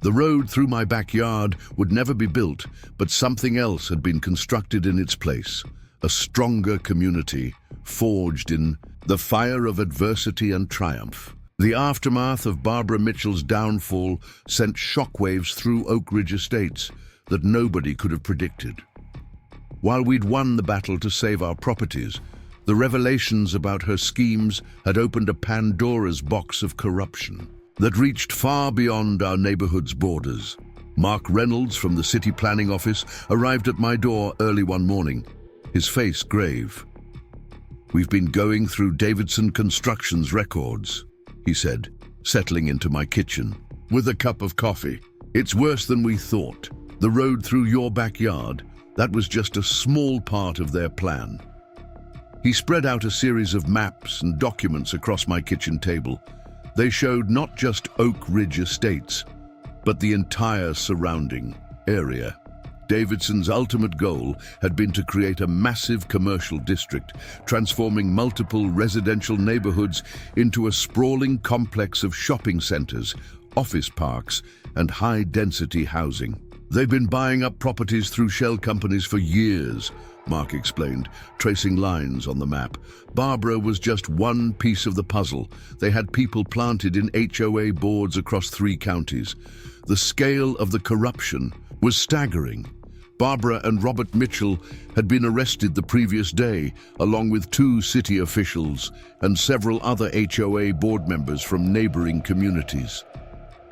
The road through my backyard would never be built, but something else had been constructed in its place. A stronger community, forged in the fire of adversity and triumph. The aftermath of Barbara Mitchell's downfall sent shockwaves through Oak Ridge Estates that nobody could have predicted. While we'd won the battle to save our properties, the revelations about her schemes had opened a Pandora's box of corruption that reached far beyond our neighborhood's borders. Mark Reynolds from the city planning office arrived at my door early one morning, his face grave. "We've been going through Davidson Construction's records," he said, settling into my kitchen with a cup of coffee. "It's worse than we thought. The road through your backyard, that was just a small part of their plan." He spread out a series of maps and documents across my kitchen table. They showed not just Oak Ridge Estates, but the entire surrounding area. Davidson's ultimate goal had been to create a massive commercial district, transforming multiple residential neighborhoods into a sprawling complex of shopping centers, office parks, and high-density housing. "They've been buying up properties through shell companies for years," Mark explained, tracing lines on the map. "Barbara was just one piece of the puzzle. They had people planted in HOA boards across 3 counties. The scale of the corruption was staggering. Barbara and Robert Mitchell had been arrested the previous day, along with 2 city officials and several other HOA board members from neighboring communities.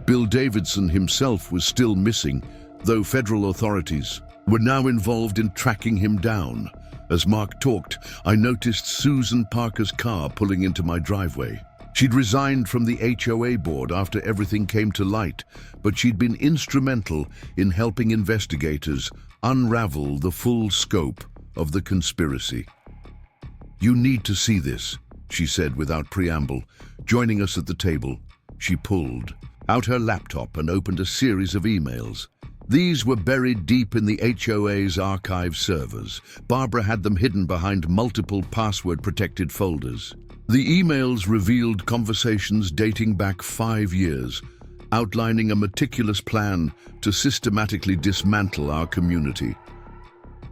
Bill Davidson himself was still missing, though federal authorities were now involved in tracking him down. As Mark talked, I noticed Susan Parker's car pulling into my driveway. She'd resigned from the HOA board after everything came to light, but she'd been instrumental in helping investigators unravel the full scope of the conspiracy. "You need to see this," she said without preamble. Joining us at the table, she pulled out her laptop and opened a series of emails. These were buried deep in the HOA's archive servers. Barbara had them hidden behind multiple password-protected folders. The emails revealed conversations dating back 5 years, outlining a meticulous plan to systematically dismantle our community.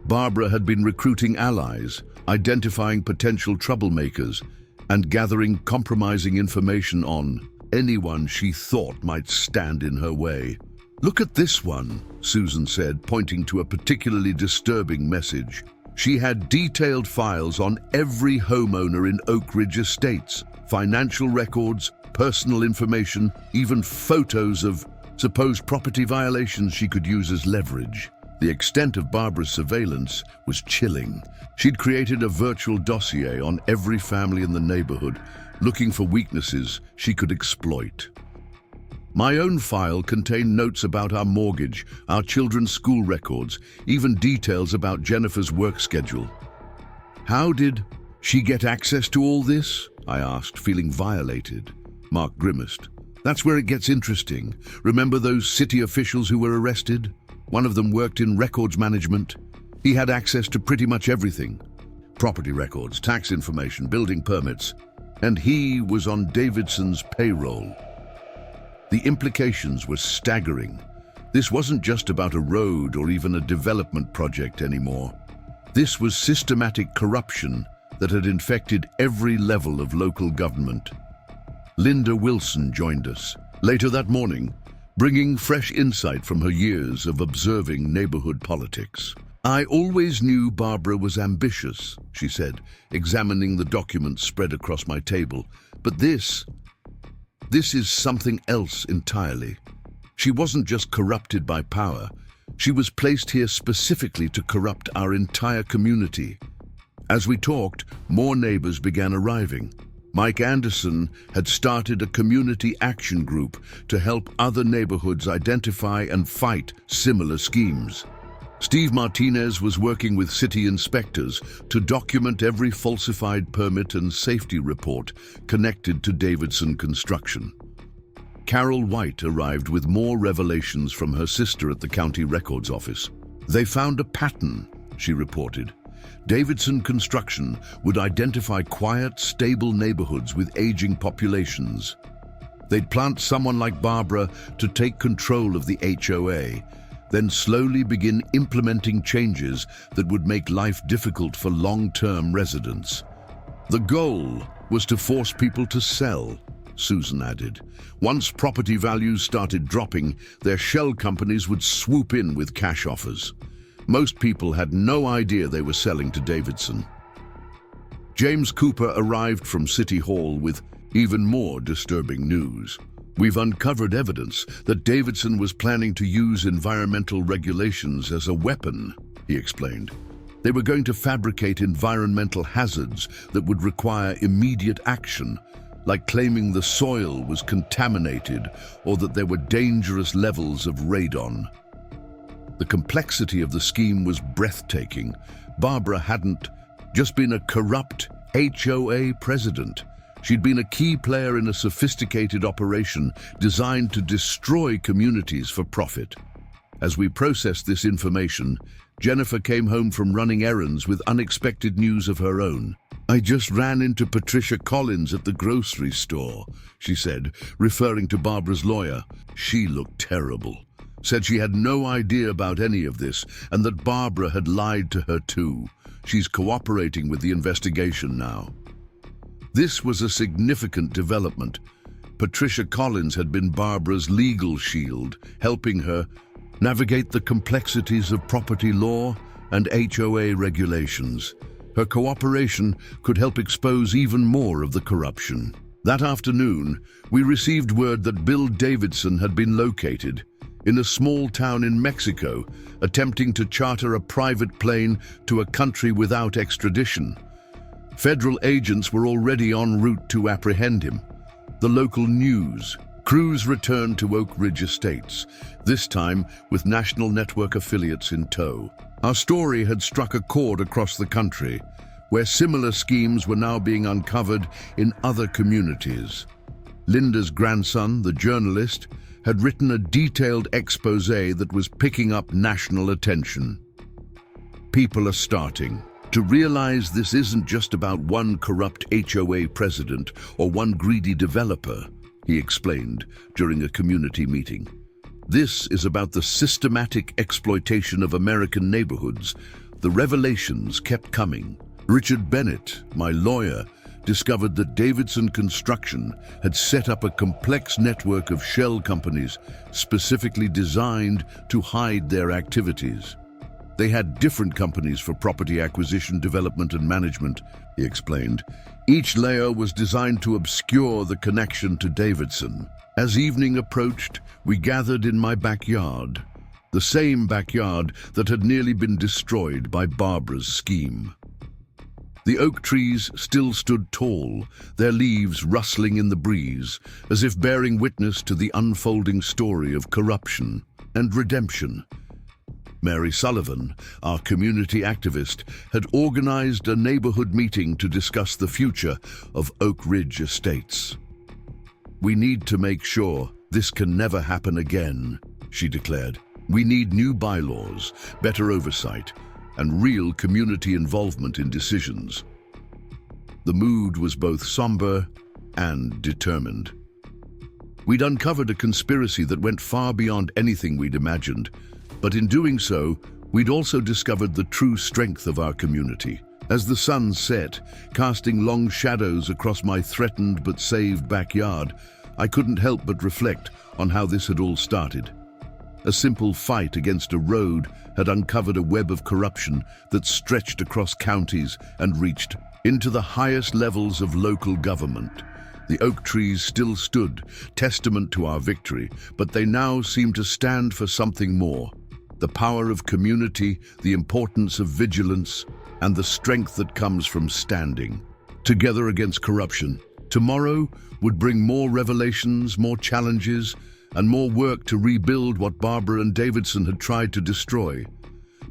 Barbara had been recruiting allies, identifying potential troublemakers, and gathering compromising information on anyone she thought might stand in her way. "Look at this one," Susan said, pointing to a particularly disturbing message. She had detailed files on every homeowner in Oak Ridge Estates, financial records, personal information, even photos of supposed property violations she could use as leverage. The extent of Barbara's surveillance was chilling. She'd created a virtual dossier on every family in the neighborhood, looking for weaknesses she could exploit. My own file contained notes about our mortgage, our children's school records, even details about Jennifer's work schedule. "How did she get access to all this?" I asked, feeling violated. Mark grimaced. "That's where it gets interesting. Remember those city officials who were arrested? One of them worked in records management. He had access to pretty much everything. Property records, tax information, building permits. And he was on Davidson's payroll." The implications were staggering. This wasn't just about a road or even a development project anymore. This was systematic corruption that had infected every level of local government. Linda Wilson joined us later that morning, bringing fresh insight from her years of observing neighborhood politics. "I always knew Barbara was ambitious," she said, examining the documents spread across my table. "But this is something else entirely. She wasn't just corrupted by power. She was placed here specifically to corrupt our entire community." As we talked, more neighbors began arriving. Mike Anderson had started a community action group to help other neighborhoods identify and fight similar schemes. Steve Martinez was working with city inspectors to document every falsified permit and safety report connected to Davidson construction. Carol White arrived with more revelations from her sister at the county records office. "They found a pattern," she reported. Davidson construction would identify quiet, stable neighborhoods with aging populations. They'd plant someone like Barbara to take control of the HOA, then slowly begin implementing changes that would make life difficult for long-term residents. "The goal was to force people to sell," Susan added. "Once property values started dropping, their shell companies would swoop in with cash offers. Most people had no idea they were selling to Davidson." James Cooper arrived from City Hall with even more disturbing news. "We've uncovered evidence that Davidson was planning to use environmental regulations as a weapon," he explained. "They were going to fabricate environmental hazards that would require immediate action, like claiming the soil was contaminated or that there were dangerous levels of radon." The complexity of the scheme was breathtaking. Barbara hadn't just been a corrupt HOA president. She'd been a key player in a sophisticated operation designed to destroy communities for profit. As we processed this information, Jennifer came home from running errands with unexpected news of her own. "I just ran into Patricia Collins at the grocery store," she said, referring to Barbara's lawyer. "She looked terrible. Said she had no idea about any of this and that Barbara had lied to her too. She's cooperating with the investigation now." This was a significant development. Patricia Collins had been Barbara's legal shield, helping her navigate the complexities of property law and HOA regulations. Her cooperation could help expose even more of the corruption. That afternoon, we received word that Bill Davidson had been located in a small town in Mexico, attempting to charter a private plane to a country without extradition. Federal agents were already en route to apprehend him. The local news. Crews returned to Oak Ridge Estates, this time with national network affiliates in tow. Our story had struck a chord across the country, where similar schemes were now being uncovered in other communities. Linda's grandson, the journalist, had written a detailed expose that was picking up national attention. People are starting to realize this isn't just about one corrupt HOA president or one greedy developer, he explained during a community meeting. This is about the systematic exploitation of American neighborhoods. The revelations kept coming. Richard Bennett, my lawyer, discovered that Davidson Construction had set up a complex network of shell companies specifically designed to hide their activities. They had different companies for property acquisition, development, and management, he explained. Each layer was designed to obscure the connection to Davidson. As evening approached, we gathered in my backyard, the same backyard that had nearly been destroyed by Barbara's scheme. The oak trees still stood tall, their leaves rustling in the breeze, as if bearing witness to the unfolding story of corruption and redemption. Mary Sullivan, our community activist, had organized a neighborhood meeting to discuss the future of Oak Ridge Estates. "We need to make sure this can never happen again," she declared. "We need new bylaws, better oversight, and real community involvement in decisions." The mood was both somber and determined. We'd uncovered a conspiracy that went far beyond anything we'd imagined, but in doing so, we'd also discovered the true strength of our community, As the sun set, casting long shadows across my threatened but saved backyard, I couldn't help but reflect on how this had all started. A simple fight against a road had uncovered a web of corruption that stretched across counties and reached into the highest levels of local government. The oak trees still stood, testament to our victory, but they now seemed to stand for something more. The power of community, the importance of vigilance, and the strength that comes from standing together against corruption. Tomorrow would bring more revelations, more challenges, and more work to rebuild what Barbara and Davidson had tried to destroy.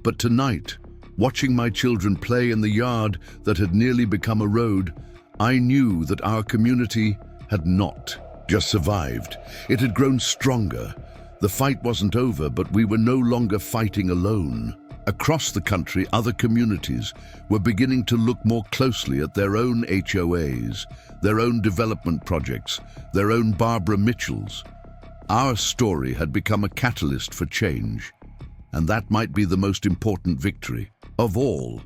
But tonight, watching my children play in the yard that had nearly become a road, I knew that our community had not just survived. It had grown stronger. The fight wasn't over, but we were no longer fighting alone. Across the country, other communities were beginning to look more closely at their own HOAs, their own development projects, their own Barbara Mitchells. Our story had become a catalyst for change, and that might be the most important victory of all.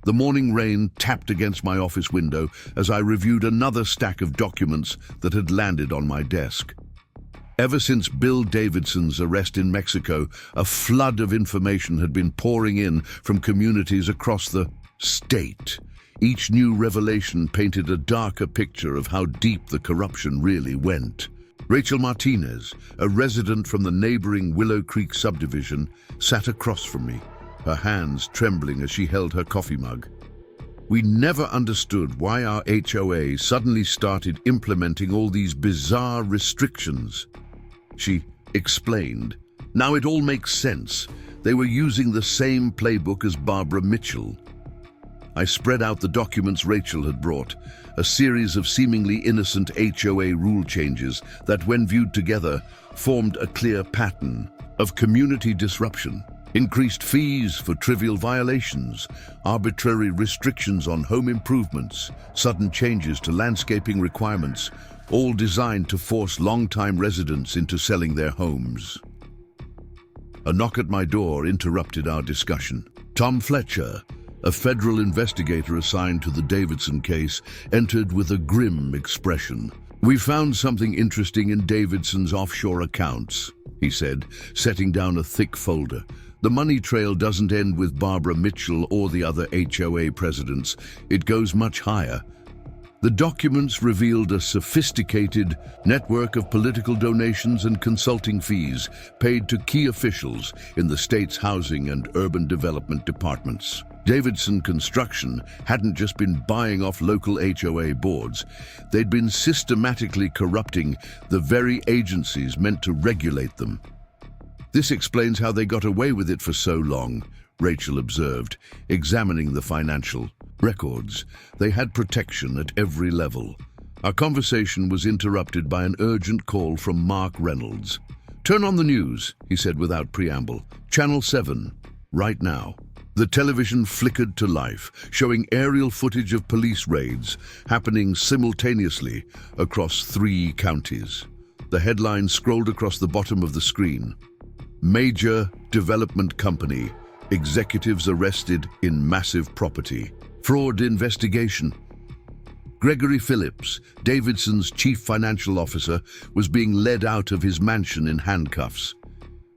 The morning rain tapped against my office window as I reviewed another stack of documents that had landed on my desk. Ever since Bill Davidson's arrest in Mexico, a flood of information had been pouring in from communities across the state. Each new revelation painted a darker picture of how deep the corruption really went. Rachel Martinez, a resident from the neighboring Willow Creek subdivision, sat across from me, her hands trembling as she held her coffee mug. We never understood why our HOA suddenly started implementing all these bizarre restrictions. She explained. Now it all makes sense. They were using the same playbook as Barbara Mitchell. I spread out the documents Rachel had brought, a series of seemingly innocent HOA rule changes that, when viewed together, formed a clear pattern of community disruption. Increased fees for trivial violations, arbitrary restrictions on home improvements, sudden changes to landscaping requirements, all designed to force long-time residents into selling their homes. A knock at my door interrupted our discussion. Tom Fletcher, a federal investigator assigned to the Davidson case, entered with a grim expression. "We found something interesting in Davidson's offshore accounts," he said, setting down a thick folder. "The money trail doesn't end with Barbara Mitchell or the other HOA presidents. It goes much higher." The documents revealed a sophisticated network of political donations and consulting fees paid to key officials in the state's housing and urban development departments. Davidson Construction hadn't just been buying off local HOA boards. They'd been systematically corrupting the very agencies meant to regulate them. "This explains how they got away with it for so long," Rachel observed, examining the financial records. They had protection at every level. Our conversation was interrupted by an urgent call from Mark Reynolds. "Turn on the news," he said without preamble. "Channel 7, right now." The television flickered to life, showing aerial footage of police raids happening simultaneously across 3 counties. The headline scrolled across the bottom of the screen. "Major development company, executives arrested in massive property fraud investigation." Gregory Phillips, Davidson's chief financial officer, was being led out of his mansion in handcuffs.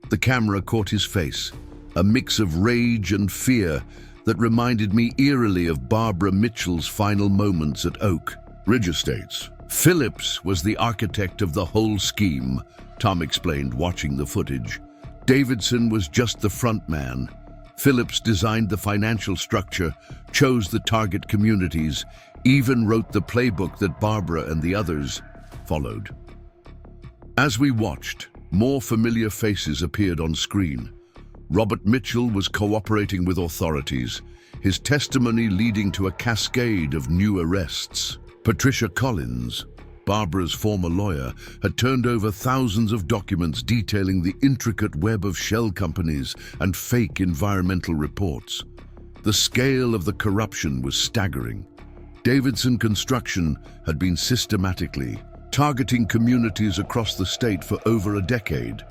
The camera caught his face, a mix of rage and fear that reminded me eerily of Barbara Mitchell's final moments at Oak Ridge Estates. "Phillips was the architect of the whole scheme," Tom explained, watching the footage. "Davidson was just the front man. Phillips designed the financial structure, chose the target communities, even wrote the playbook that Barbara and the others followed." As we watched, more familiar faces appeared on screen. Robert Mitchell was cooperating with authorities, his testimony leading to a cascade of new arrests. Patricia Collins, Barbara's former lawyer, had turned over thousands of documents detailing the intricate web of shell companies and fake environmental reports. The scale of the corruption was staggering. Davidson Construction had been systematically targeting communities across the state for over a decade.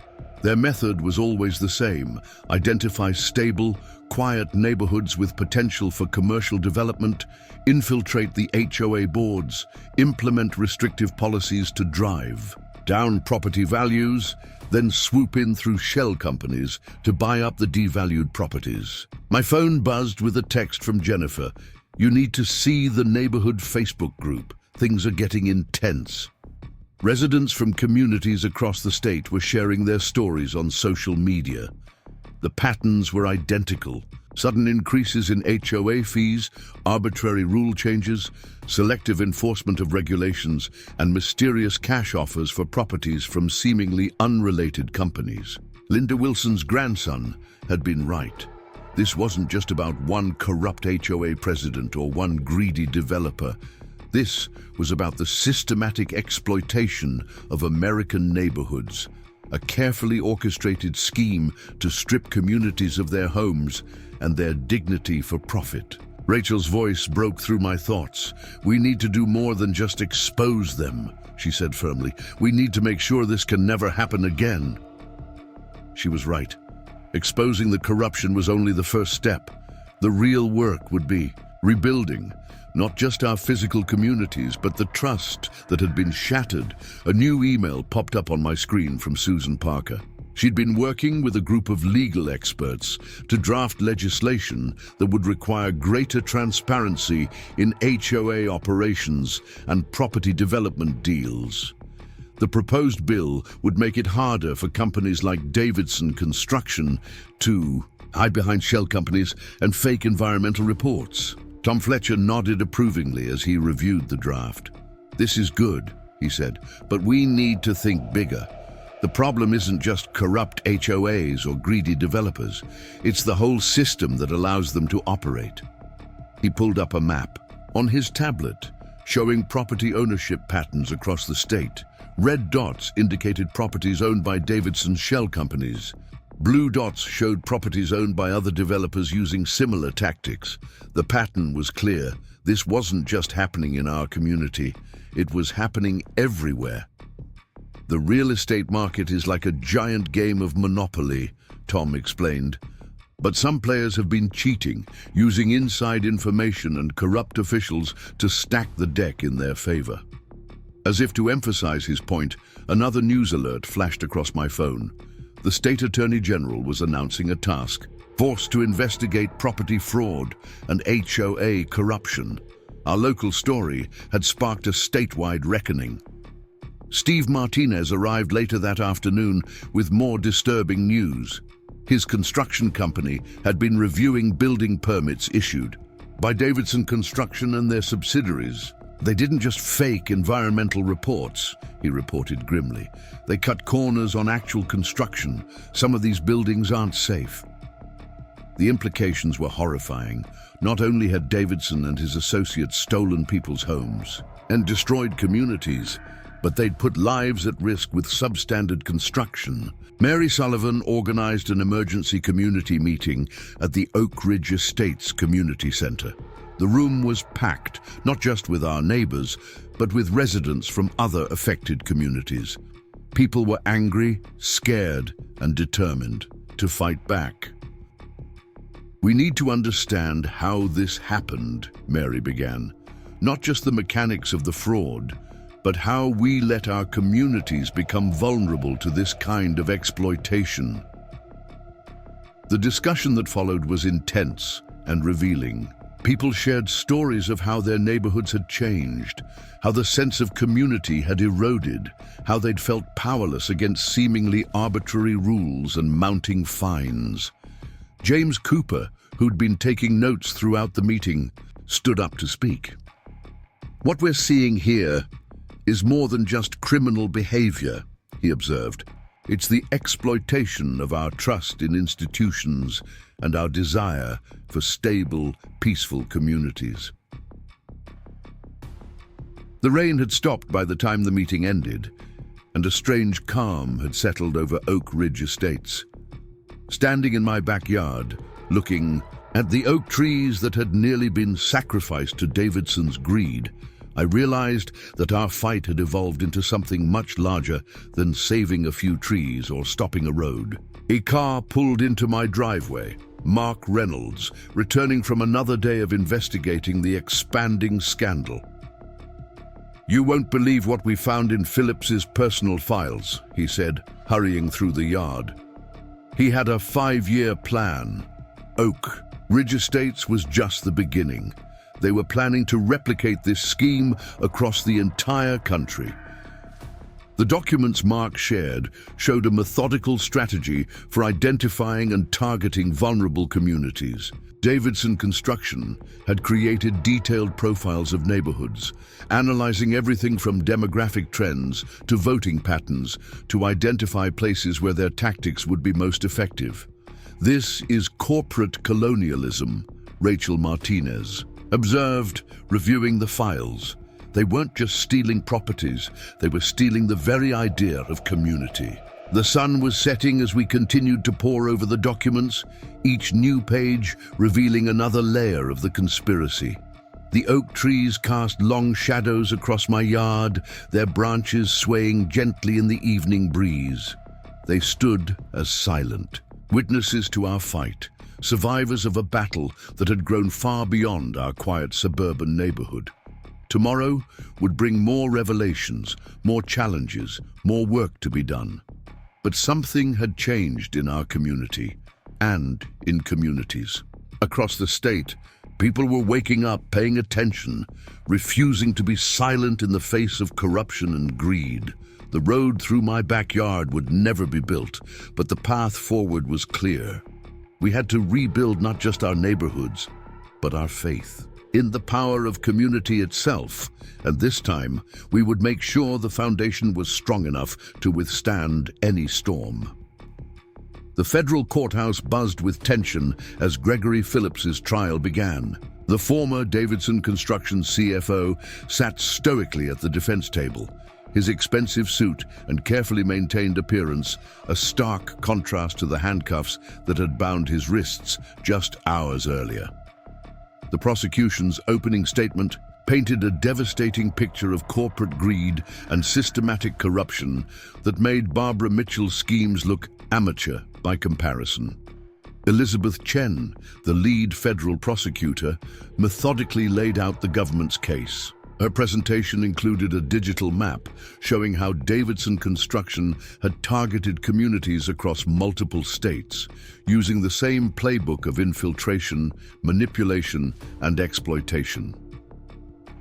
Their method was always the same: identify stable, quiet neighborhoods with potential for commercial development, infiltrate the HOA boards, implement restrictive policies to drive down property values, then swoop in through shell companies to buy up the devalued properties. My phone buzzed with a text from Jennifer. "You need to see the neighborhood Facebook group. Things are getting intense." Residents from communities across the state were sharing their stories on social media. The patterns were identical: sudden increases in HOA fees, arbitrary rule changes, selective enforcement of regulations, and mysterious cash offers for properties from seemingly unrelated companies. Linda Wilson's grandson had been right. This wasn't just about one corrupt HOA president or one greedy developer. This was about the systematic exploitation of American neighborhoods, a carefully orchestrated scheme to strip communities of their homes and their dignity for profit. Rachel's voice broke through my thoughts. "We need to do more than just expose them," she said firmly. "We need to make sure this can never happen again." She was right. Exposing the corruption was only the first step. The real work would be rebuilding not just our physical communities, but the trust that had been shattered. A new email popped up on my screen from Susan Parker. She'd been working with a group of legal experts to draft legislation that would require greater transparency in HOA operations and property development deals. The proposed bill would make it harder for companies like Davidson Construction to hide behind shell companies and fake environmental reports. Tom Fletcher nodded approvingly as he reviewed the draft. "This is good," he said, "but we need to think bigger. The problem isn't just corrupt HOAs or greedy developers. It's the whole system that allows them to operate." He pulled up a map on his tablet, showing property ownership patterns across the state. Red dots indicated properties owned by Davidson's shell companies. Blue dots showed properties owned by other developers using similar tactics. The pattern was clear. This wasn't just happening in our community. It was happening everywhere. "The real estate market is like a giant game of Monopoly," Tom explained. "But some players have been cheating, using inside information and corrupt officials to stack the deck in their favor." As if to emphasize his point, another news alert flashed across my phone. The State Attorney General was announcing a task force to investigate property fraud and HOA corruption. Our local story had sparked a statewide reckoning. Steve Martinez arrived later that afternoon with more disturbing news. His construction company had been reviewing building permits issued by Davidson Construction and their subsidiaries. "They didn't just fake environmental reports," he reported grimly. "They cut corners on actual construction. Some of these buildings aren't safe." The implications were horrifying. Not only had Davidson and his associates stolen people's homes and destroyed communities, but they'd put lives at risk with substandard construction. Mary Sullivan organized an emergency community meeting at the Oak Ridge Estates Community Center. The room was packed, not just with our neighbors, but with residents from other affected communities. People were angry, scared, and determined to fight back. "We need to understand how this happened," Mary began. "Not just the mechanics of the fraud, but how we let our communities become vulnerable to this kind of exploitation." The discussion that followed was intense and revealing. People shared stories of how their neighborhoods had changed, how the sense of community had eroded, how they'd felt powerless against seemingly arbitrary rules and mounting fines. James Cooper, who'd been taking notes throughout the meeting, stood up to speak. "What we're seeing here is more than just criminal behavior," he observed. "It's the exploitation of our trust in institutions and our desire for stable, peaceful communities." The rain had stopped by the time the meeting ended, and a strange calm had settled over Oak Ridge Estates. Standing in my backyard, looking at the oak trees that had nearly been sacrificed to Davidson's greed, I realized that our fight had evolved into something much larger than saving a few trees or stopping a road. A car pulled into my driveway. Mark Reynolds, returning from another day of investigating the expanding scandal. "You won't believe what we found in Phillips's personal files," he said, hurrying through the yard. He had a 5-year plan. Oak Ridge Estates was just the beginning. They were planning to replicate this scheme across the entire country. The documents Mark shared showed a methodical strategy for identifying and targeting vulnerable communities. Davidson Construction had created detailed profiles of neighborhoods, analyzing everything from demographic trends to voting patterns to identify places where their tactics would be most effective. "This is corporate colonialism," Rachel Martinez observed, reviewing the files. They weren't just stealing properties, they were stealing the very idea of community. The sun was setting as we continued to pore over the documents, each new page revealing another layer of the conspiracy. The oak trees cast long shadows across my yard, their branches swaying gently in the evening breeze. They stood as silent, witnesses to our fight, survivors of a battle that had grown far beyond our quiet suburban neighborhood. Tomorrow would bring more revelations, more challenges, more work to be done. But something had changed in our community and in communities. Across the state, people were waking up, paying attention, refusing to be silent in the face of corruption and greed. The road through my backyard would never be built, but the path forward was clear. We had to rebuild not just our neighborhoods, but our faith in the power of community itself, and this time we would make sure the foundation was strong enough to withstand any storm. The federal courthouse buzzed with tension as Gregory Phillips's trial began. The former Davidson Construction CFO sat stoically at the defense table, his expensive suit and carefully maintained appearance a stark contrast to the handcuffs that had bound his wrists just hours earlier. The prosecution's opening statement painted a devastating picture of corporate greed and systematic corruption that made Barbara Mitchell's schemes look amateur by comparison. Elizabeth Chen, the lead federal prosecutor, methodically laid out the government's case. Her presentation included a digital map showing how Davidson Construction had targeted communities across multiple states, using the same playbook of infiltration, manipulation, and exploitation.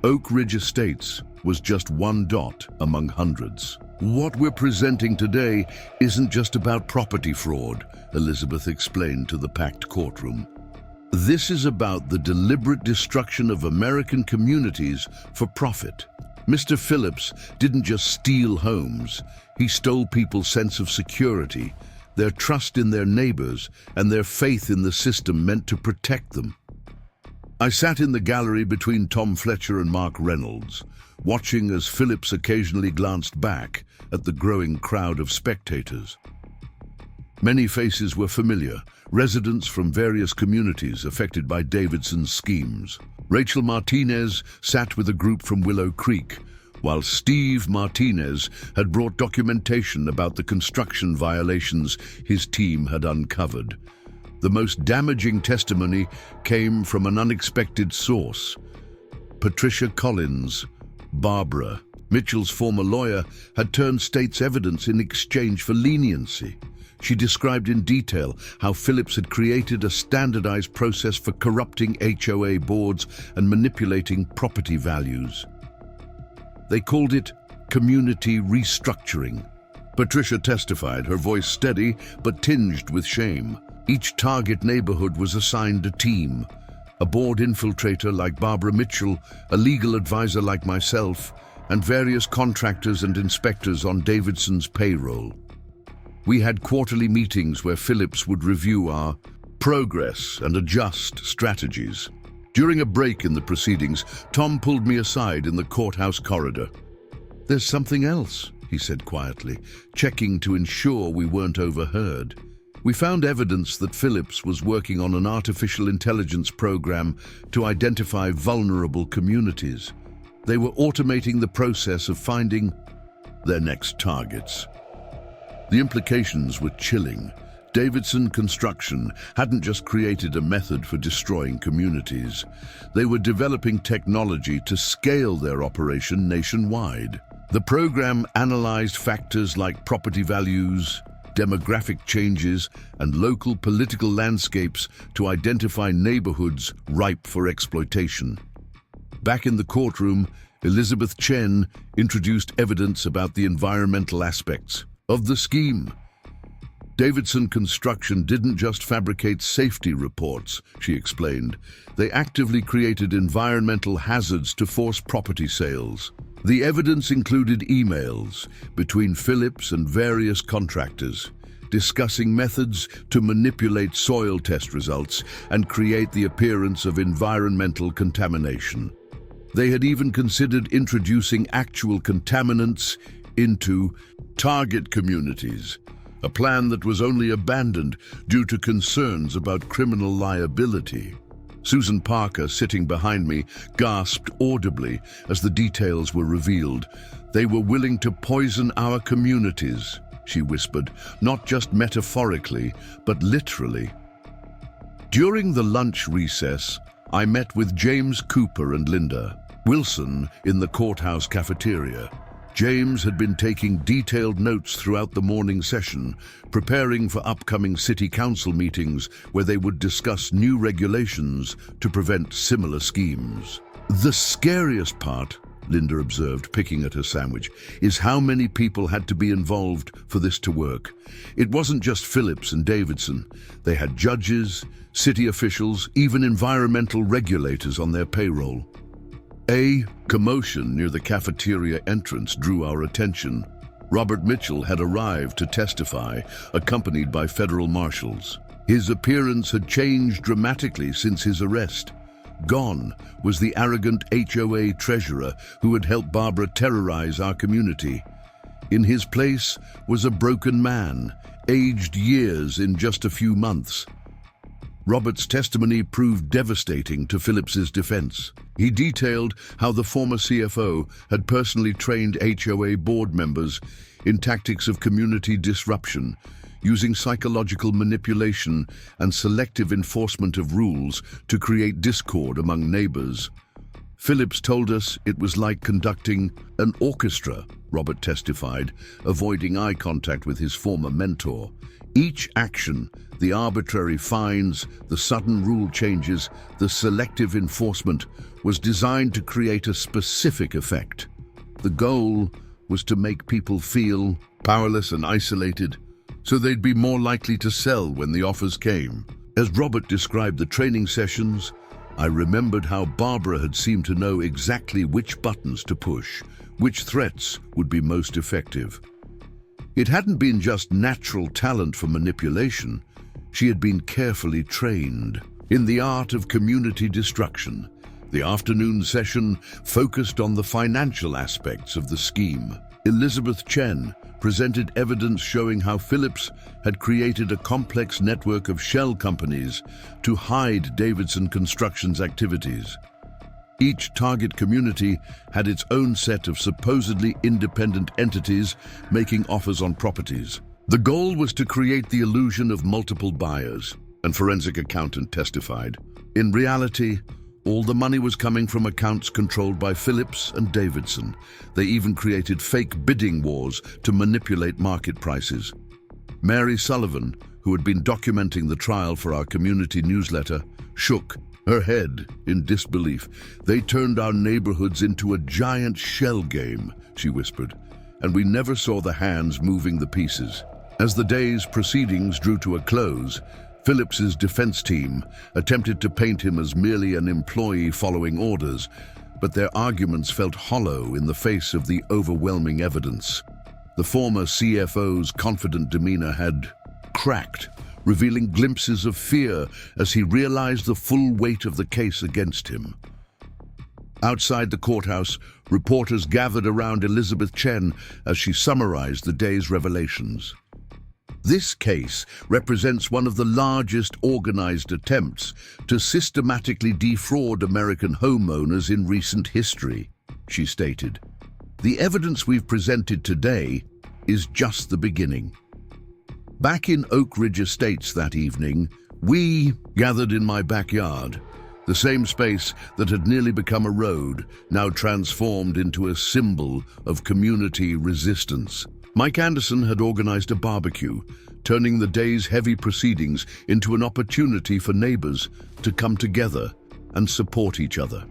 Oak Ridge Estates was just one dot among hundreds. "What we're presenting today isn't just about property fraud," Elizabeth explained to the packed courtroom. "This is about the deliberate destruction of American communities for profit. Mr. Phillips didn't just steal homes, he stole people's sense of security, their trust in their neighbors, and their faith in the system meant to protect them." I sat in the gallery between Tom Fletcher and Mark Reynolds, watching as Phillips occasionally glanced back at the growing crowd of spectators. Many faces were familiar, residents from various communities affected by Davidson's schemes. Rachel Martinez sat with a group from Willow Creek, while Steve Martinez had brought documentation about the construction violations his team had uncovered. The most damaging testimony came from an unexpected source. Patricia Collins, Barbara Mitchell's former lawyer, had turned state's evidence in exchange for leniency. She described in detail how Phillips had created a standardized process for corrupting HOA boards and manipulating property values. They called it community restructuring. Patricia testified, her voice steady but tinged with shame. Each target neighborhood was assigned a team, a board infiltrator like Barbara Mitchell, a legal advisor like myself, and various contractors and inspectors on Davidson's payroll. We had quarterly meetings where Phillips would review our progress and adjust strategies. During a break in the proceedings, Tom pulled me aside in the courthouse corridor. "There's something else," he said quietly, checking to ensure we weren't overheard. "We found evidence that Phillips was working on an artificial intelligence program to identify vulnerable communities. They were automating the process of finding their next targets. The implications were chilling. Davidson Construction hadn't just created a method for destroying communities. They were developing technology to scale their operation nationwide. The program analyzed factors like property values, demographic changes, and local political landscapes to identify neighborhoods ripe for exploitation. Back in the courtroom, Elizabeth Chen introduced evidence about the environmental aspects of the scheme. Davidson Construction didn't just fabricate safety reports, she explained. They actively created environmental hazards to force property sales. The evidence included emails between Phillips and various contractors, discussing methods to manipulate soil test results and create the appearance of environmental contamination. They had even considered introducing actual contaminants into target communities, a plan that was only abandoned due to concerns about criminal liability. Susan Parker, sitting behind me, gasped audibly as the details were revealed. "They were willing to poison our communities," she whispered, "not just metaphorically, but literally." During the lunch recess, I met with James Cooper and Linda Wilson in the courthouse cafeteria. James had been taking detailed notes throughout the morning session, preparing for upcoming city council meetings where they would discuss new regulations to prevent similar schemes. "The scariest part," Linda observed, picking at her sandwich, "is how many people had to be involved for this to work. It wasn't just Phillips and Davidson. They had judges, city officials, even environmental regulators on their payroll." A commotion near the cafeteria entrance drew our attention. Robert Mitchell had arrived to testify, accompanied by federal marshals. His appearance had changed dramatically since his arrest. Gone was the arrogant HOA treasurer who had helped Barbara terrorize our community. In his place was a broken man, aged years in just a few months. Robert's testimony proved devastating to Phillips's defense. He detailed how the former CFO had personally trained HOA board members in tactics of community disruption, using psychological manipulation and selective enforcement of rules to create discord among neighbors. Phillips told us it was like conducting an orchestra, Robert testified, avoiding eye contact with his former mentor. Each action, the arbitrary fines, the sudden rule changes, the selective enforcement, was designed to create a specific effect. The goal was to make people feel powerless and isolated, so they'd be more likely to sell when the offers came. As Robert described the training sessions, I remembered how Barbara had seemed to know exactly which buttons to push, which threats would be most effective. It hadn't been just natural talent for manipulation. She had been carefully trained in the art of community destruction. The afternoon session focused on the financial aspects of the scheme. Elizabeth Chen presented evidence showing how Phillips had created a complex network of shell companies to hide Davidson Construction's activities. Each target community had its own set of supposedly independent entities making offers on properties. The goal was to create the illusion of multiple buyers, and forensic accountant testified. In reality, all the money was coming from accounts controlled by Phillips and Davidson. They even created fake bidding wars to manipulate market prices. Mary Sullivan, who had been documenting the trial for our community newsletter, shook her head in disbelief. "They turned our neighborhoods into a giant shell game," she whispered, "and we never saw the hands moving the pieces." As the day's proceedings drew to a close, Phillips's defense team attempted to paint him as merely an employee following orders, but their arguments felt hollow in the face of the overwhelming evidence. The former CFO's confident demeanor had cracked, revealing glimpses of fear as he realized the full weight of the case against him. Outside the courthouse, reporters gathered around Elizabeth Chen as she summarized the day's revelations. This case represents one of the largest organized attempts to systematically defraud American homeowners in recent history. she stated. The evidence we've presented today is just the beginning. Back in Oak Ridge Estates that evening, we gathered in my backyard, the same space that had nearly become a road, now transformed into a symbol of community resistance. Mike Anderson had organized a barbecue, turning the day's heavy proceedings into an opportunity for neighbors to come together and support each other.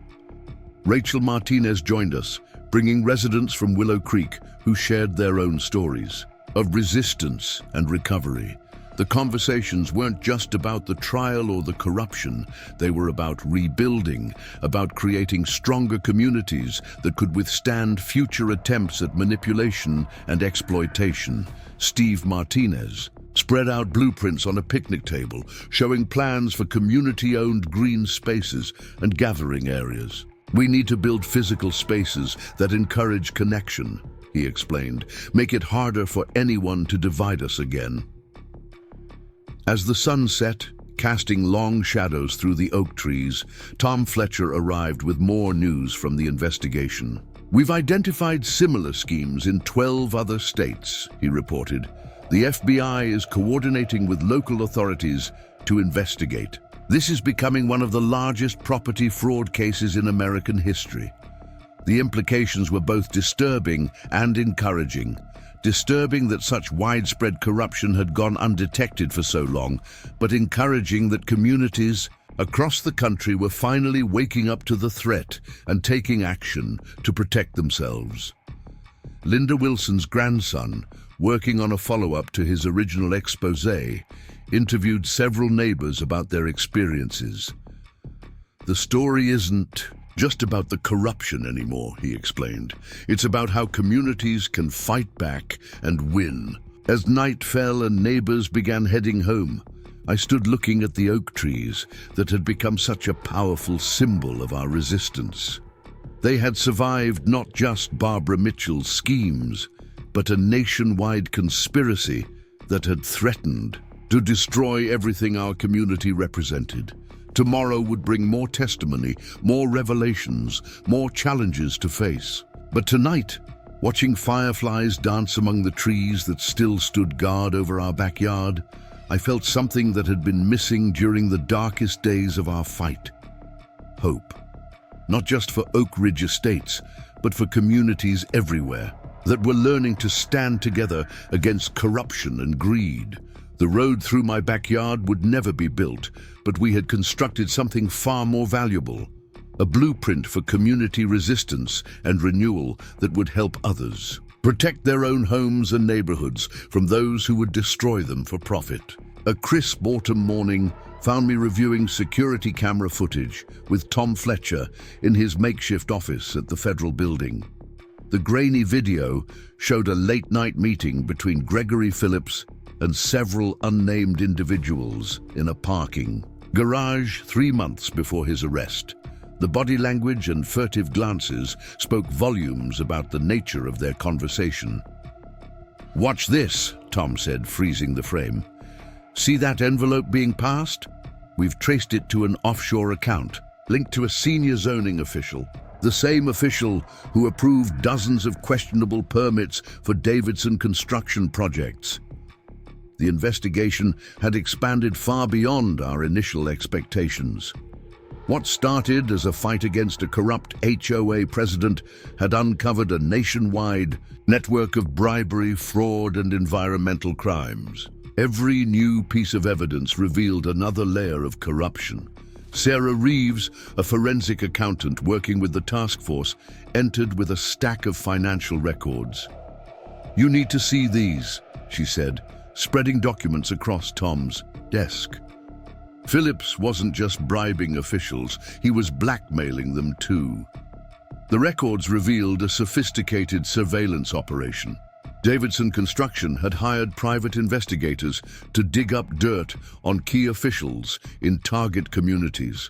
Rachel Martinez joined us, bringing residents from Willow Creek who shared their own stories of resistance and recovery. The conversations weren't just about the trial or the corruption. They were about rebuilding, about creating stronger communities that could withstand future attempts at manipulation and exploitation. Steve Martinez spread out blueprints on a picnic table, showing plans for community-owned green spaces and gathering areas. We need to build physical spaces that encourage connection, he explained, make it harder for anyone to divide us again. As the sun set, casting long shadows through the oak trees, Tom Fletcher arrived with more news from the investigation. We've identified similar schemes in 12 other states, he reported. The FBI is coordinating with local authorities to investigate. This is becoming one of the largest property fraud cases in American history. The implications were both disturbing and encouraging. Disturbing that such widespread corruption had gone undetected for so long, but encouraging that communities across the country were finally waking up to the threat and taking action to protect themselves. Linda Wilson's grandson, working on a follow-up to his original exposé, interviewed several neighbors about their experiences. The story isn't just about the corruption anymore, he explained. It's about how communities can fight back and win. As night fell and neighbors began heading home, I stood looking at the oak trees that had become such a powerful symbol of our resistance. They had survived not just Barbara Mitchell's schemes, but a nationwide conspiracy that had threatened to destroy everything our community represented. Tomorrow would bring more testimony, more revelations, more challenges to face. But tonight, watching fireflies dance among the trees that still stood guard over our backyard, I felt something that had been missing during the darkest days of our fight. Hope. Not just for Oak Ridge Estates, but for communities everywhere that were learning to stand together against corruption and greed. The road through my backyard would never be built, but we had constructed something far more valuable, a blueprint for community resistance and renewal that would help others protect their own homes and neighborhoods from those who would destroy them for profit. A crisp autumn morning found me reviewing security camera footage with Tom Fletcher in his makeshift office at the federal building. The grainy video showed a late-night meeting between Gregory Phillips and several unnamed individuals in a parking garage 3 months before his arrest. The body language and furtive glances spoke volumes about the nature of their conversation. "Watch this," Tom said, freezing the frame. "See that envelope being passed? We've traced it to an offshore account, linked to a senior zoning official, the same official who approved dozens of questionable permits for Davidson construction projects." The investigation had expanded far beyond our initial expectations. What started as a fight against a corrupt HOA president had uncovered a nationwide network of bribery, fraud, and environmental crimes. Every new piece of evidence revealed another layer of corruption. Sarah Reeves, a forensic accountant working with the task force, entered with a stack of financial records. "You need to see these," she said, spreading documents across Tom's desk. Phillips wasn't just bribing officials, he was blackmailing them too. The records revealed a sophisticated surveillance operation. Davidson Construction had hired private investigators to dig up dirt on key officials in target communities.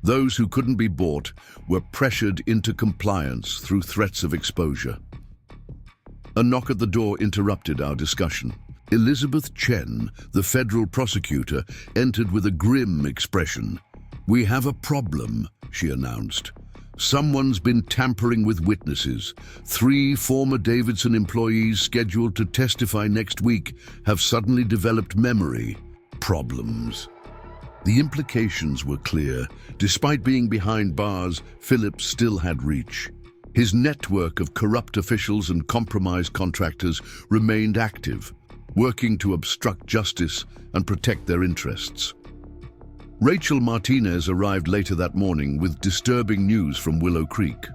Those who couldn't be bought were pressured into compliance through threats of exposure. A knock at the door interrupted our discussion. Elizabeth Chen, the federal prosecutor, entered with a grim expression. "We have a problem," she announced. Someone's been tampering with witnesses. 3 former Davidson employees scheduled to testify next week have suddenly developed memory problems. The implications were clear. Despite being behind bars, Phillips still had reach. His network of corrupt officials and compromised contractors remained active, working to obstruct justice and protect their interests. Rachel Martinez arrived later that morning with disturbing news from Willow Creek.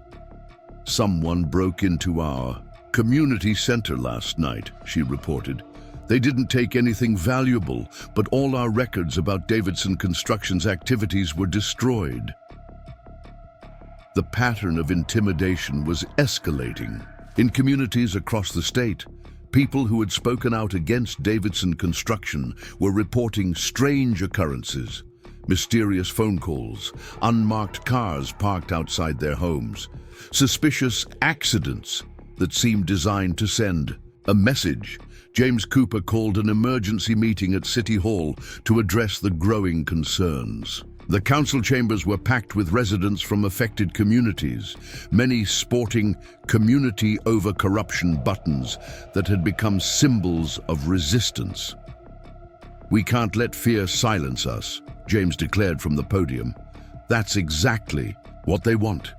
"Someone broke into our community center last night," she reported. "They didn't take anything valuable, but all our records about Davidson Construction's activities were destroyed." The pattern of intimidation was escalating. In communities across the state, people who had spoken out against Davidson Construction were reporting strange occurrences. Mysterious phone calls, unmarked cars parked outside their homes, suspicious accidents that seemed designed to send a message. James Cooper called an emergency meeting at City Hall to address the growing concerns. The council chambers were packed with residents from affected communities, many sporting "community over corruption" buttons that had become symbols of resistance. "We can't let fear silence us," James declared from the podium. "That's exactly what they want.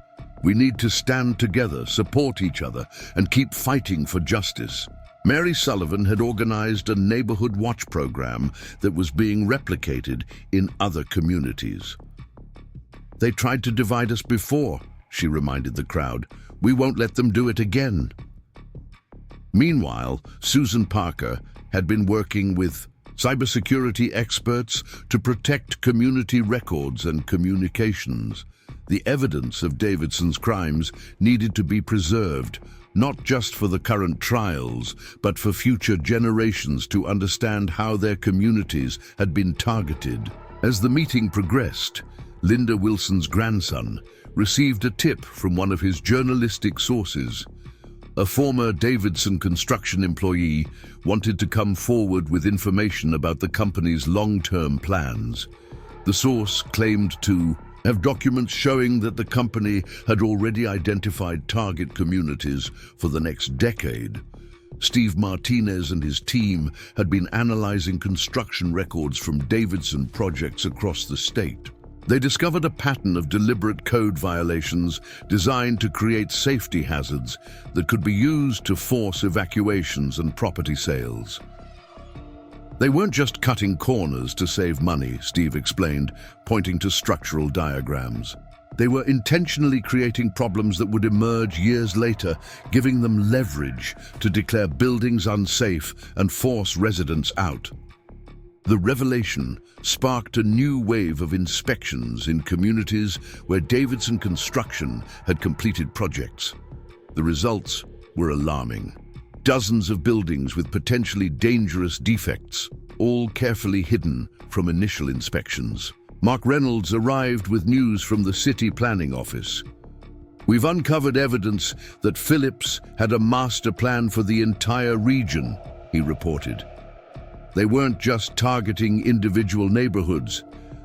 We need to stand together, support each other, and keep fighting for justice." Mary Sullivan had organized a neighborhood watch program that was being replicated in other communities. "They tried to divide us before," she reminded the crowd. "We won't let them do it again." Meanwhile, Susan Parker had been working with cybersecurity experts to protect community records and communications. The evidence of Davidson's crimes needed to be preserved, not just for the current trials, but for future generations to understand how their communities had been targeted. As the meeting progressed, Linda Wilson's grandson received a tip from one of his journalistic sources. A former Davidson Construction employee wanted to come forward with information about the company's long-term plans. The source claimed to have documents showing that the company had already identified target communities for the next decade. Steve Martinez and his team had been analyzing construction records from Davidson projects across the state. They discovered a pattern of deliberate code violations designed to create safety hazards that could be used to force evacuations and property sales. "They weren't just cutting corners to save money," Steve explained, pointing to structural diagrams. "They were intentionally creating problems that would emerge years later, giving them leverage to declare buildings unsafe and force residents out." The revelation sparked a new wave of inspections in communities where Davidson Construction had completed projects. The results were alarming. Dozens of buildings with potentially dangerous defects, all carefully hidden from initial inspections. Mark Reynolds arrived with news from the city planning office. "We've uncovered evidence that Phillips had a master plan for the entire region," he reported. "They weren't just targeting individual neighborhoods.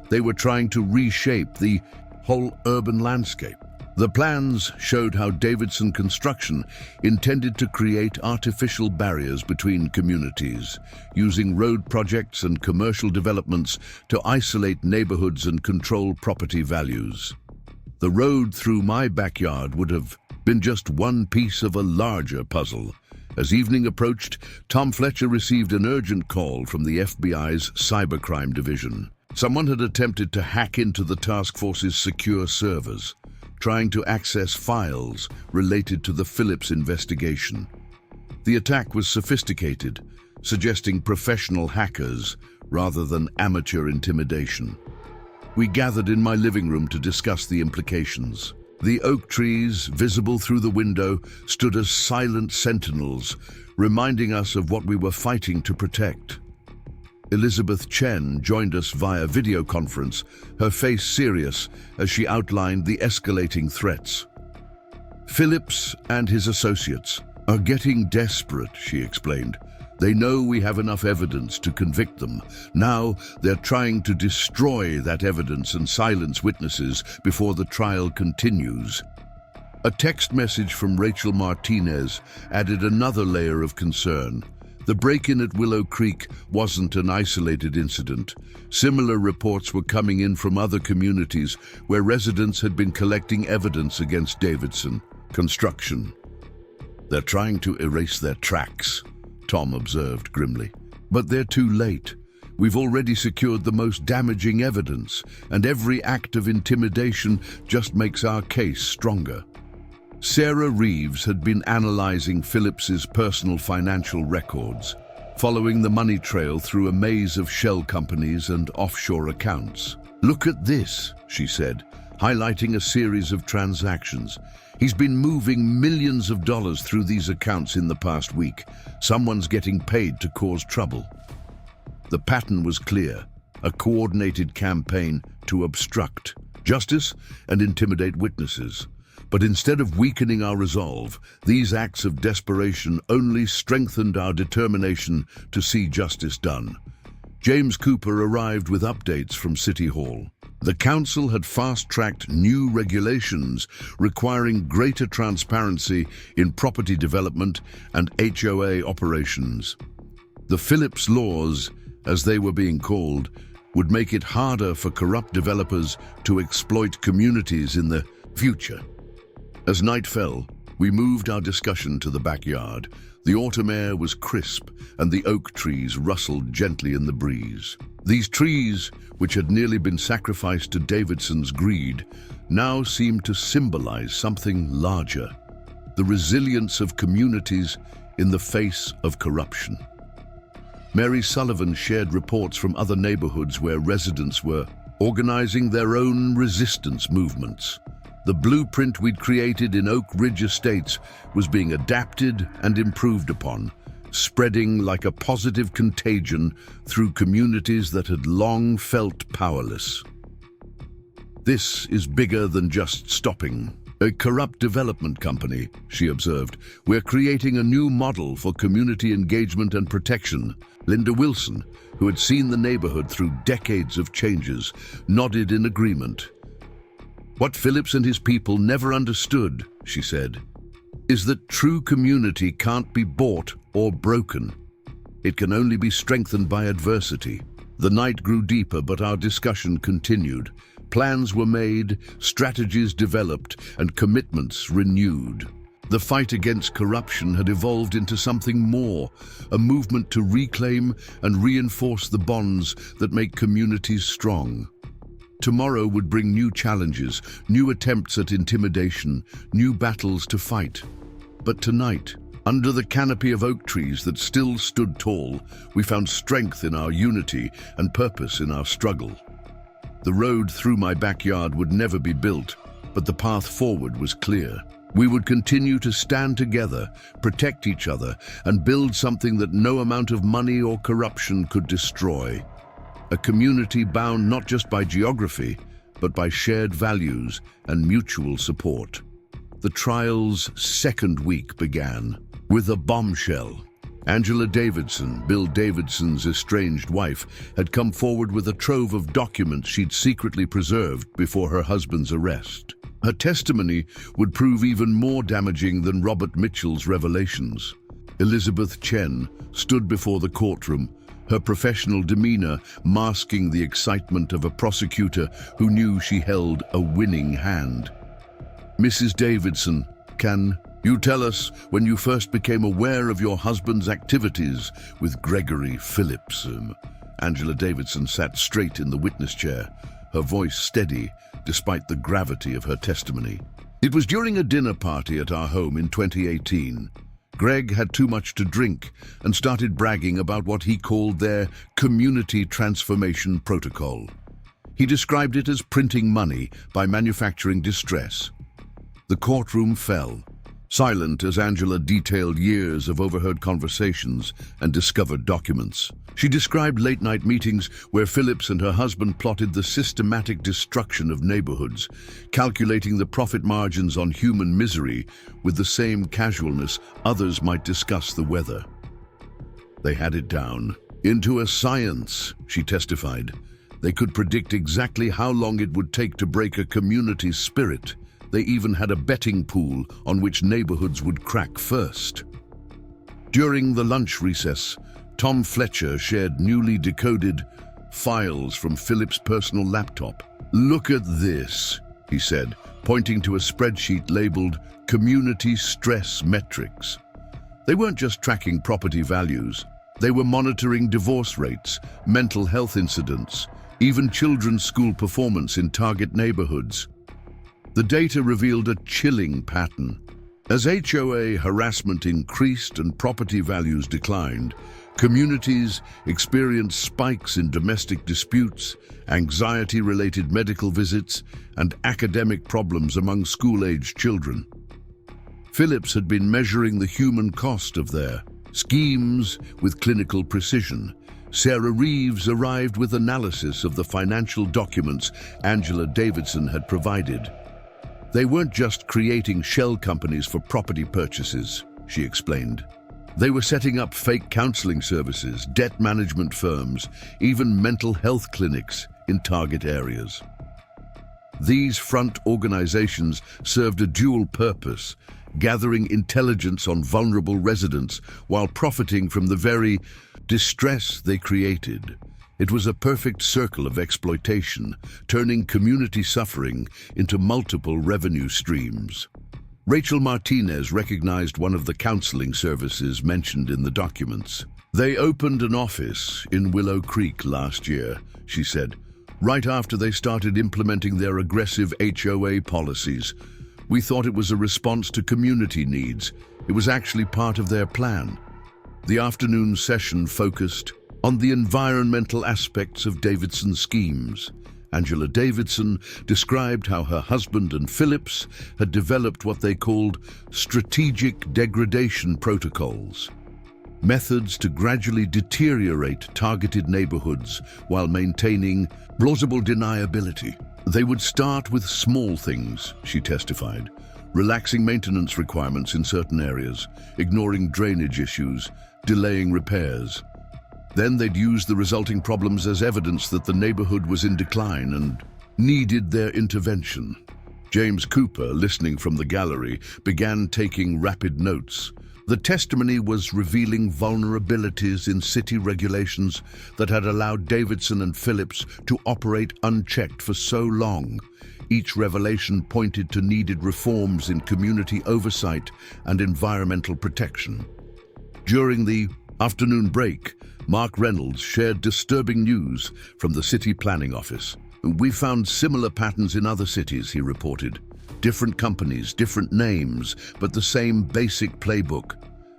They were trying to reshape the whole urban landscape." The plans showed how Davidson Construction intended to create artificial barriers between communities, using road projects and commercial developments to isolate neighborhoods and control property values. "The road through my backyard would have been just one piece of a larger puzzle." As evening approached, Tom Fletcher received an urgent call from the FBI's cybercrime division. Someone had attempted to hack into the task force's secure servers, trying to access files related to the Phillips investigation. The attack was sophisticated, suggesting professional hackers rather than amateur intimidation. We gathered in my living room to discuss the implications. The oak trees, visible through the window, stood as silent sentinels, reminding us of what we were fighting to protect. Elizabeth Chen joined us via video conference, her face serious as she outlined the escalating threats. "Phillips and his associates are getting desperate," she explained. "They know we have enough evidence to convict them. Now they're trying to destroy that evidence and silence witnesses before the trial continues." A text message from Rachel Martinez added another layer of concern. The break-in at Willow Creek wasn't an isolated incident. Similar reports were coming in from other communities where residents had been collecting evidence against Davidson. Construction. "They're trying to erase their tracks," Tom observed grimly. "But they're too late. We've already secured the most damaging evidence, and every act of intimidation just makes our case stronger." Sarah Reeves had been analyzing Phillips's personal financial records, following the money trail through a maze of shell companies and offshore accounts. "Look at this," she said, highlighting a series of transactions. "He's been moving millions of dollars through these accounts in the past week. Someone's getting paid to cause trouble." The pattern was clear: a coordinated campaign to obstruct justice and intimidate witnesses. But instead of weakening our resolve, these acts of desperation only strengthened our determination to see justice done. James Cooper arrived with updates from City Hall. The council had fast-tracked new regulations requiring greater transparency in property development and HOA operations. The Phillips laws, as they were being called, would make it harder for corrupt developers to exploit communities in the future. As night fell, we moved our discussion to the backyard. The autumn air was crisp, and the oak trees rustled gently in the breeze. These trees, which had nearly been sacrificed to Davidson's greed, now seemed to symbolize something larger: the resilience of communities in the face of corruption. Mary Sullivan shared reports from other neighborhoods where residents were organizing their own resistance movements. The blueprint we'd created in Oak Ridge Estates was being adapted and improved upon, spreading like a positive contagion through communities that had long felt powerless. "This is bigger than just stopping a corrupt development company," she observed. "We're creating a new model for community engagement and protection." Linda Wilson, who had seen the neighborhood through decades of changes, nodded in agreement. "What Phillips and his people never understood," she said, "is that true community can't be bought or broken. It can only be strengthened by adversity." The night grew deeper, but our discussion continued. Plans were made, strategies developed, and commitments renewed. The fight against corruption had evolved into something more, a movement to reclaim and reinforce the bonds that make communities strong. Tomorrow would bring new challenges, new attempts at intimidation, new battles to fight. But tonight, under the canopy of oak trees that still stood tall, we found strength in our unity and purpose in our struggle. The road through my backyard would never be built, but the path forward was clear. We would continue to stand together, protect each other, and build something that no amount of money or corruption could destroy. A community bound not just by geography, but by shared values and mutual support. The trial's second week began with a bombshell. Angela Davidson, Bill Davidson's estranged wife, had come forward with a trove of documents she'd secretly preserved before her husband's arrest. Her testimony would prove even more damaging than Robert Mitchell's revelations. Elizabeth Chen stood before the courtroom, her professional demeanor masking the excitement of a prosecutor who knew she held a winning hand. "Mrs. Davidson, can you tell us when you first became aware of your husband's activities with Gregory Phillips?" Angela Davidson sat straight in the witness chair, her voice steady despite the gravity of her testimony. "It was during a dinner party at our home in 2018. Greg had too much to drink and started bragging about what he called their community transformation protocol. He described it as printing money by manufacturing distress. The courtroom fell, silent as Angela detailed years of overheard conversations and discovered documents. She described late-night meetings where Phillips and her husband plotted the systematic destruction of neighborhoods, calculating the profit margins on human misery with the same casualness others might discuss the weather. They had it down into a science, she testified. They could predict exactly how long it would take to break a community's spirit, They even had a betting pool on which neighborhoods would crack first. During the lunch recess, Tom Fletcher shared newly decoded files from Philip's personal laptop. "Look at this," he said, pointing to a spreadsheet labeled Community Stress Metrics. They weren't just tracking property values. They were monitoring divorce rates, mental health incidents, even children's school performance in target neighborhoods. The data revealed a chilling pattern. As HOA harassment increased and property values declined, communities experienced spikes in domestic disputes, anxiety-related medical visits, and academic problems among school-aged children. Phillips had been measuring the human cost of their schemes with clinical precision. Sarah Reeves arrived with analysis of the financial documents Angela Davidson had provided. They weren't just creating shell companies for property purchases, she explained. They were setting up fake counseling services, debt management firms, even mental health clinics in target areas. These front organizations served a dual purpose, gathering intelligence on vulnerable residents while profiting from the very distress they created. It was a perfect circle of exploitation, turning community suffering into multiple revenue streams. Rachel Martinez recognized one of the counseling services mentioned in the documents. "They opened an office in Willow Creek last year," she said, "right after they started implementing their aggressive HOA policies. We thought it was a response to community needs. It was actually part of their plan." The afternoon session focused on the environmental aspects of Davidson's schemes. Angela Davidson described how her husband and Phillips had developed what they called strategic degradation protocols, methods to gradually deteriorate targeted neighborhoods while maintaining plausible deniability. They would start with small things, she testified, relaxing maintenance requirements in certain areas, ignoring drainage issues, delaying repairs. Then they'd use the resulting problems as evidence that the neighborhood was in decline and needed their intervention. James Cooper, listening from the gallery, began taking rapid notes. The testimony was revealing vulnerabilities in city regulations that had allowed Davidson and Phillips to operate unchecked for so long. Each revelation pointed to needed reforms in community oversight and environmental protection. During the afternoon break, Mark Reynolds shared disturbing news from the city planning office. "We found similar patterns in other cities," he reported. "Different companies, different names, but the same basic playbook.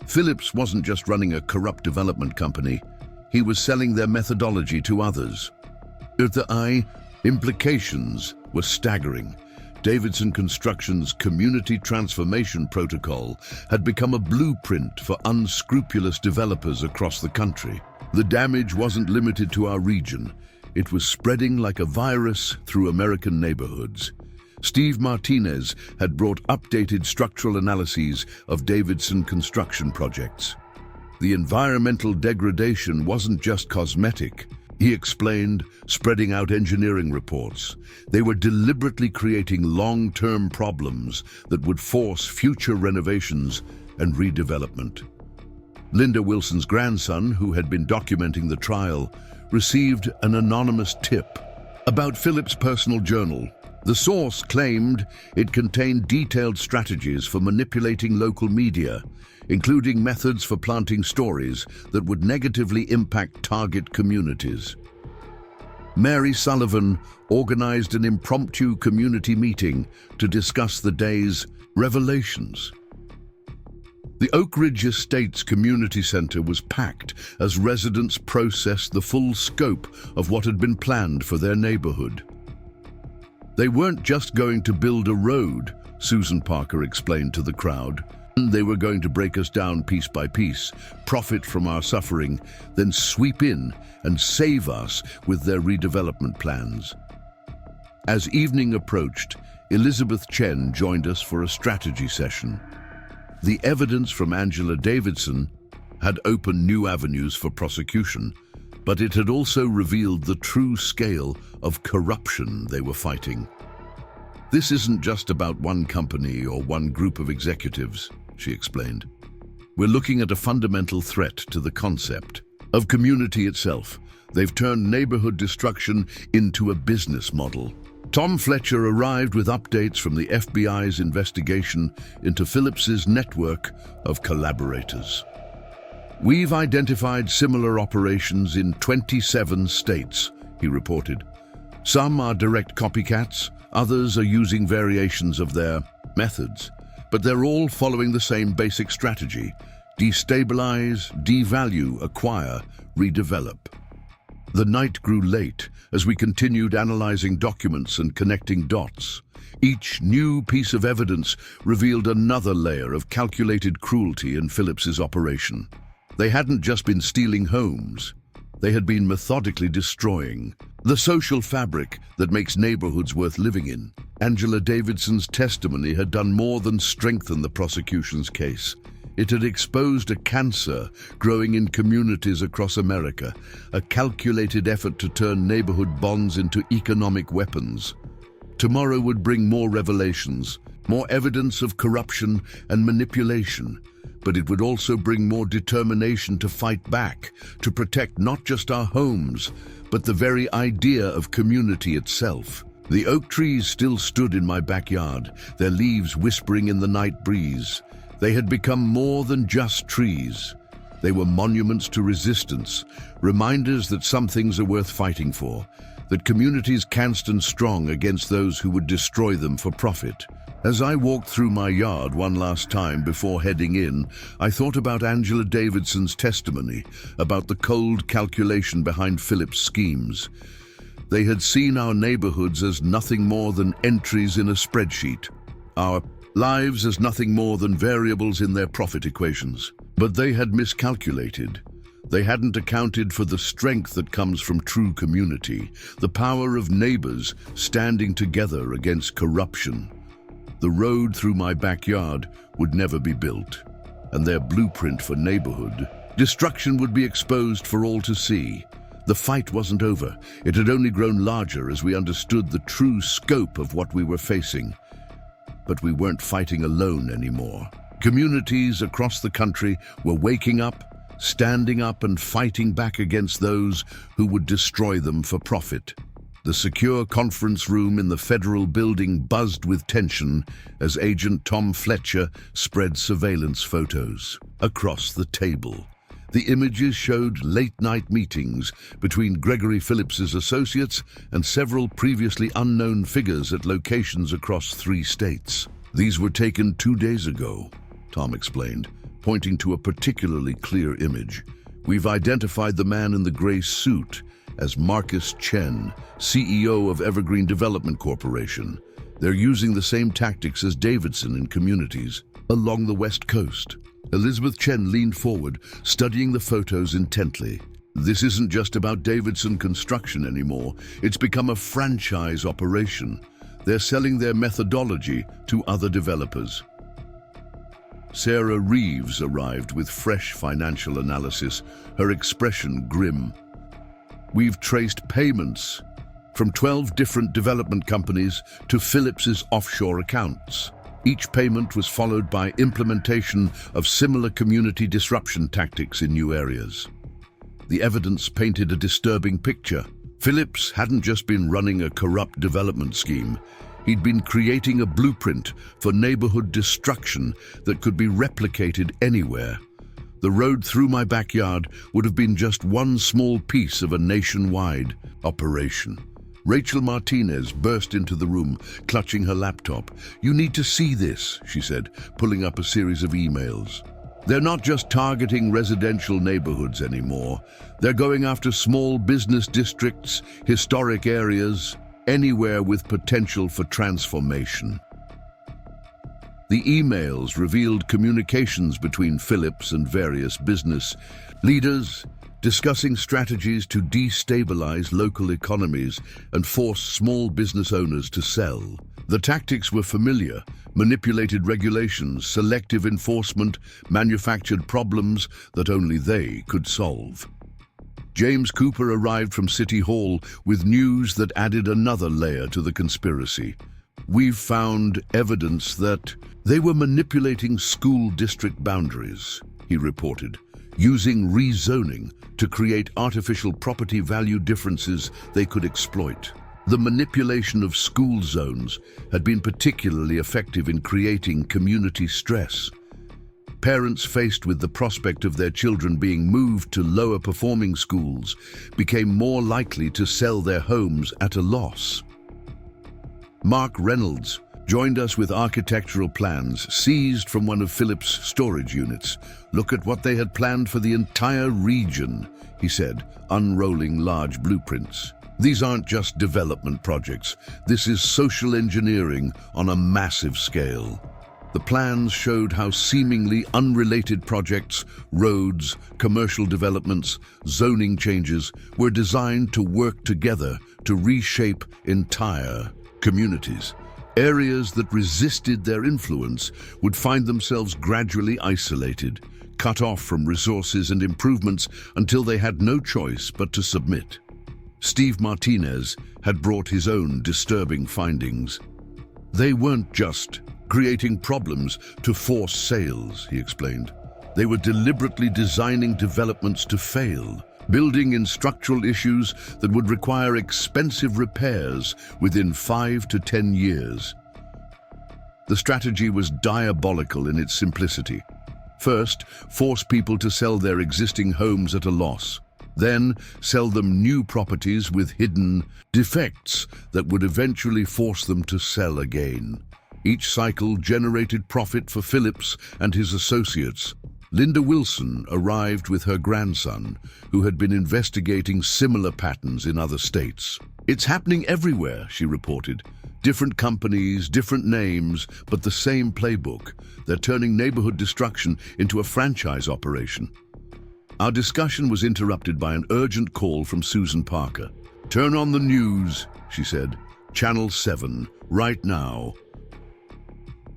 Phillips wasn't just running a corrupt development company. He was selling their methodology to others." The implications were staggering. Davidson Construction's Community Transformation Protocol had become a blueprint for unscrupulous developers across the country. The damage wasn't limited to our region. It was spreading like a virus through American neighborhoods. Steve Martinez had brought updated structural analyses of Davidson construction projects. The environmental degradation wasn't just cosmetic, he explained, spreading out engineering reports. They were deliberately creating long-term problems that would force future renovations and redevelopment. Linda Wilson's grandson, who had been documenting the trial, received an anonymous tip about Phillips' personal journal. The source claimed it contained detailed strategies for manipulating local media, including methods for planting stories that would negatively impact target communities. Mary Sullivan organized an impromptu community meeting to discuss the day's revelations. The Oak Ridge Estates Community Center was packed as residents processed the full scope of what had been planned for their neighborhood. They weren't just going to build a road, Susan Parker explained to the crowd. They were going to break us down piece by piece, profit from our suffering, then sweep in and save us with their redevelopment plans. As evening approached, Elizabeth Chen joined us for a strategy session. The evidence from Angela Davidson had opened new avenues for prosecution, but it had also revealed the true scale of corruption they were fighting. This isn't just about one company or one group of executives, she explained. We're looking at a fundamental threat to the concept of community itself. They've turned neighborhood destruction into a business model. Tom Fletcher arrived with updates from the FBI's investigation into Phillips's network of collaborators. We've identified similar operations in 27 states, he reported. Some are direct copycats, others are using variations of their methods, but they're all following the same basic strategy: destabilize, devalue, acquire, redevelop. The night grew late as we continued analyzing documents and connecting dots. Each new piece of evidence revealed another layer of calculated cruelty in Phillips's operation. They hadn't just been stealing homes. They had been methodically destroying the social fabric that makes neighborhoods worth living in. Angela Davidson's testimony had done more than strengthen the prosecution's case. It had exposed a cancer growing in communities across America, a calculated effort to turn neighborhood bonds into economic weapons. Tomorrow would bring more revelations, more evidence of corruption and manipulation, but it would also bring more determination to fight back, to protect not just our homes, but the very idea of community itself. The oak trees still stood in my backyard, their leaves whispering in the night breeze. They had become more than just trees. They were monuments to resistance, reminders that some things are worth fighting for, that communities can stand strong against those who would destroy them for profit. As I walked through my yard one last time before heading in, I thought about Angela Davidson's testimony, about the cold calculation behind Phillip's schemes. They had seen our neighborhoods as nothing more than entries in a spreadsheet, our lives as nothing more than variables in their profit equations. But they had miscalculated. They hadn't accounted for the strength that comes from true community, the power of neighbors standing together against corruption. The road through my backyard would never be built, and their blueprint for neighborhood destruction would be exposed for all to see. The fight wasn't over. It had only grown larger as we understood the true scope of what we were facing. But we weren't fighting alone anymore. Communities across the country were waking up, standing up and fighting back against those who would destroy them for profit. The secure conference room in the federal building buzzed with tension as Agent Tom Fletcher spread surveillance photos across the table. The images showed late-night meetings between Gregory Phillips's associates and several previously unknown figures at locations across 3 states. These were taken 2 days ago, Tom explained, pointing to a particularly clear image. We've identified the man in the gray suit as Marcus Chen, CEO of Evergreen Development Corporation. They're using the same tactics as Davidson in communities along the West Coast. Elizabeth Chen leaned forward, studying the photos intently. This isn't just about Davidson Construction anymore. It's become a franchise operation. They're selling their methodology to other developers. Sarah Reeves arrived with fresh financial analysis, her expression grim. We've traced payments from 12 different development companies to Phillips's offshore accounts. Each payment was followed by implementation of similar community disruption tactics in new areas. The evidence painted a disturbing picture. Phillips hadn't just been running a corrupt development scheme. He'd been creating a blueprint for neighborhood destruction that could be replicated anywhere. The road through my backyard would have been just one small piece of a nationwide operation. Rachel Martinez burst into the room, clutching her laptop. "You need to see this," she said, pulling up a series of emails. "They're not just targeting residential neighborhoods anymore. They're going after small business districts, historic areas, anywhere with potential for transformation." The emails revealed communications between Phillips and various business leaders, discussing strategies to destabilize local economies and force small business owners to sell. The tactics were familiar: manipulated regulations, selective enforcement, manufactured problems that only they could solve. James Cooper arrived from City Hall with news that added another layer to the conspiracy. "We've found evidence that they were manipulating school district boundaries," he reported, "using rezoning to create artificial property value differences they could exploit. The manipulation of school zones had been particularly effective in creating community stress. Parents faced with the prospect of their children being moved to lower-performing schools became more likely to sell their homes at a loss." Mark Reynolds joined us with architectural plans seized from one of Philip's storage units. "Look at what they had planned for the entire region," he said, unrolling large blueprints. "These aren't just development projects. This is social engineering on a massive scale." The plans showed how seemingly unrelated projects, roads, commercial developments, zoning changes were designed to work together to reshape entire communities. Areas that resisted their influence would find themselves gradually isolated, cut off from resources and improvements until they had no choice but to submit. Steve Martinez had brought his own disturbing findings. "They weren't just creating problems to force sales," he explained. "They were deliberately designing developments to fail, building in structural issues that would require expensive repairs within 5 to 10 years. The strategy was diabolical in its simplicity. First, force people to sell their existing homes at a loss. Then, sell them new properties with hidden defects that would eventually force them to sell again. Each cycle generated profit for Phillips and his associates. Linda Wilson arrived with her grandson, who had been investigating similar patterns in other states. "It's happening everywhere," she reported. "Different companies, different names, but the same playbook. They're turning neighborhood destruction into a franchise operation." Our discussion was interrupted by an urgent call from Susan Parker. "Turn on the news," she said. "Channel 7, right now."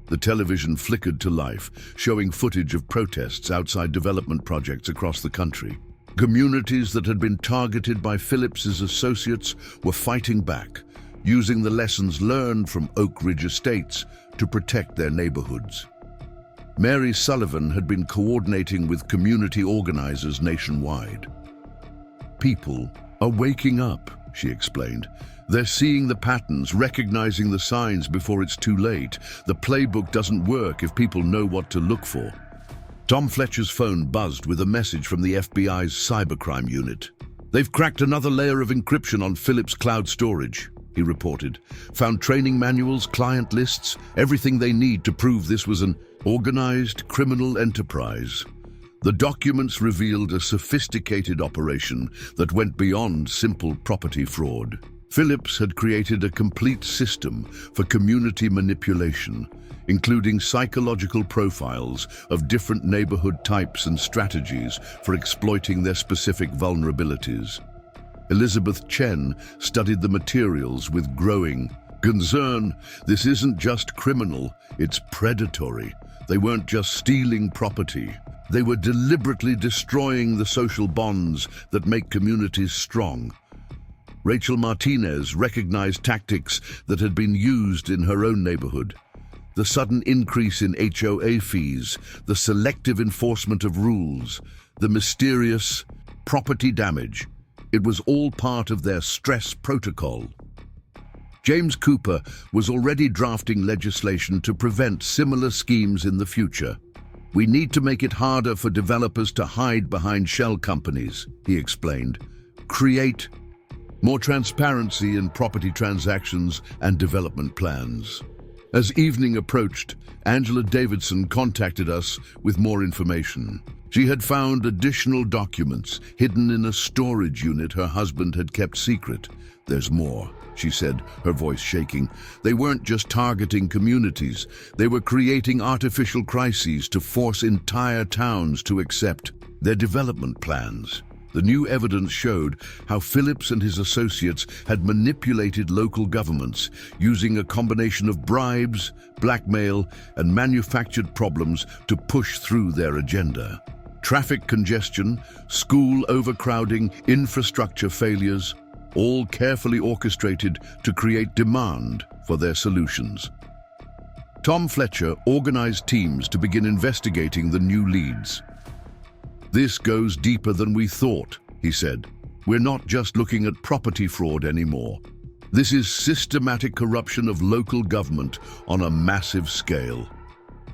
The television flickered to life, showing footage of protests outside development projects across the country. Communities that had been targeted by Phillips's associates were fighting back, using the lessons learned from Oak Ridge Estates to protect their neighborhoods. Mary Sullivan had been coordinating with community organizers nationwide. "People are waking up," she explained. "They're seeing the patterns, recognizing the signs before it's too late. The playbook doesn't work if people know what to look for." Tom Fletcher's phone buzzed with a message from the FBI's cybercrime unit. "They've cracked another layer of encryption on Phillips cloud storage," he reported. "Found training manuals, client lists, everything they need to prove this was an organized criminal enterprise." The documents revealed a sophisticated operation that went beyond simple property fraud. Phillips had created a complete system for community manipulation, including psychological profiles of different neighborhood types and strategies for exploiting their specific vulnerabilities. Elizabeth Chen studied the materials with growing concern. "This isn't just criminal, it's predatory. They weren't just stealing property. They were deliberately destroying the social bonds that make communities strong." Rachel Martinez recognized tactics that had been used in her own neighborhood. The sudden increase in HOA fees, the selective enforcement of rules, the mysterious property damage. It was all part of their stress protocol. James Cooper was already drafting legislation to prevent similar schemes in the future. "We need to make it harder for developers to hide behind shell companies," he explained. "Create more transparency in property transactions and development plans." As evening approached, Angela Davidson contacted us with more information. She had found additional documents hidden in a storage unit her husband had kept secret. "There's more," she said, her voice shaking. "They weren't just targeting communities. They were creating artificial crises to force entire towns to accept their development plans." The new evidence showed how Phillips and his associates had manipulated local governments using a combination of bribes, blackmail, and manufactured problems to push through their agenda. Traffic congestion, school overcrowding, infrastructure failures, all carefully orchestrated to create demand for their solutions. Tom Fletcher organized teams to begin investigating the new leads. "This goes deeper than we thought," he said. "We're not just looking at property fraud anymore. This is systematic corruption of local government on a massive scale."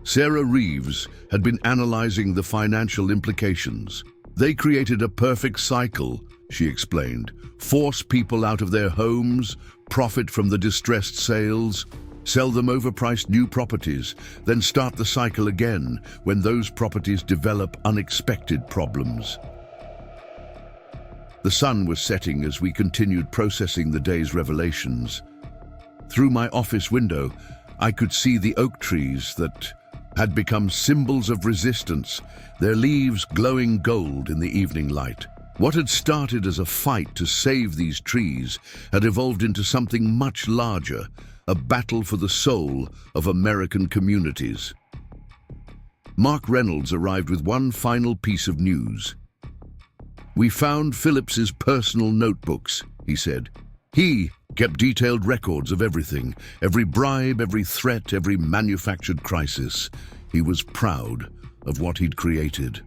Sarah Reeves had been analyzing the financial implications. "They created a perfect cycle," she explained. "Force people out of their homes, profit from the distressed sales, sell them overpriced new properties, then start the cycle again when those properties develop unexpected problems." The sun was setting as we continued processing the day's revelations. Through my office window, I could see the oak trees that had become symbols of resistance, their leaves glowing gold in the evening light. What had started as a fight to save these trees had evolved into something much larger, a battle for the soul of American communities. Mark Reynolds arrived with one final piece of news. "We found Phillips's personal notebooks," he said. "He kept detailed records of everything, every bribe, every threat, every manufactured crisis. He was proud of what he'd created."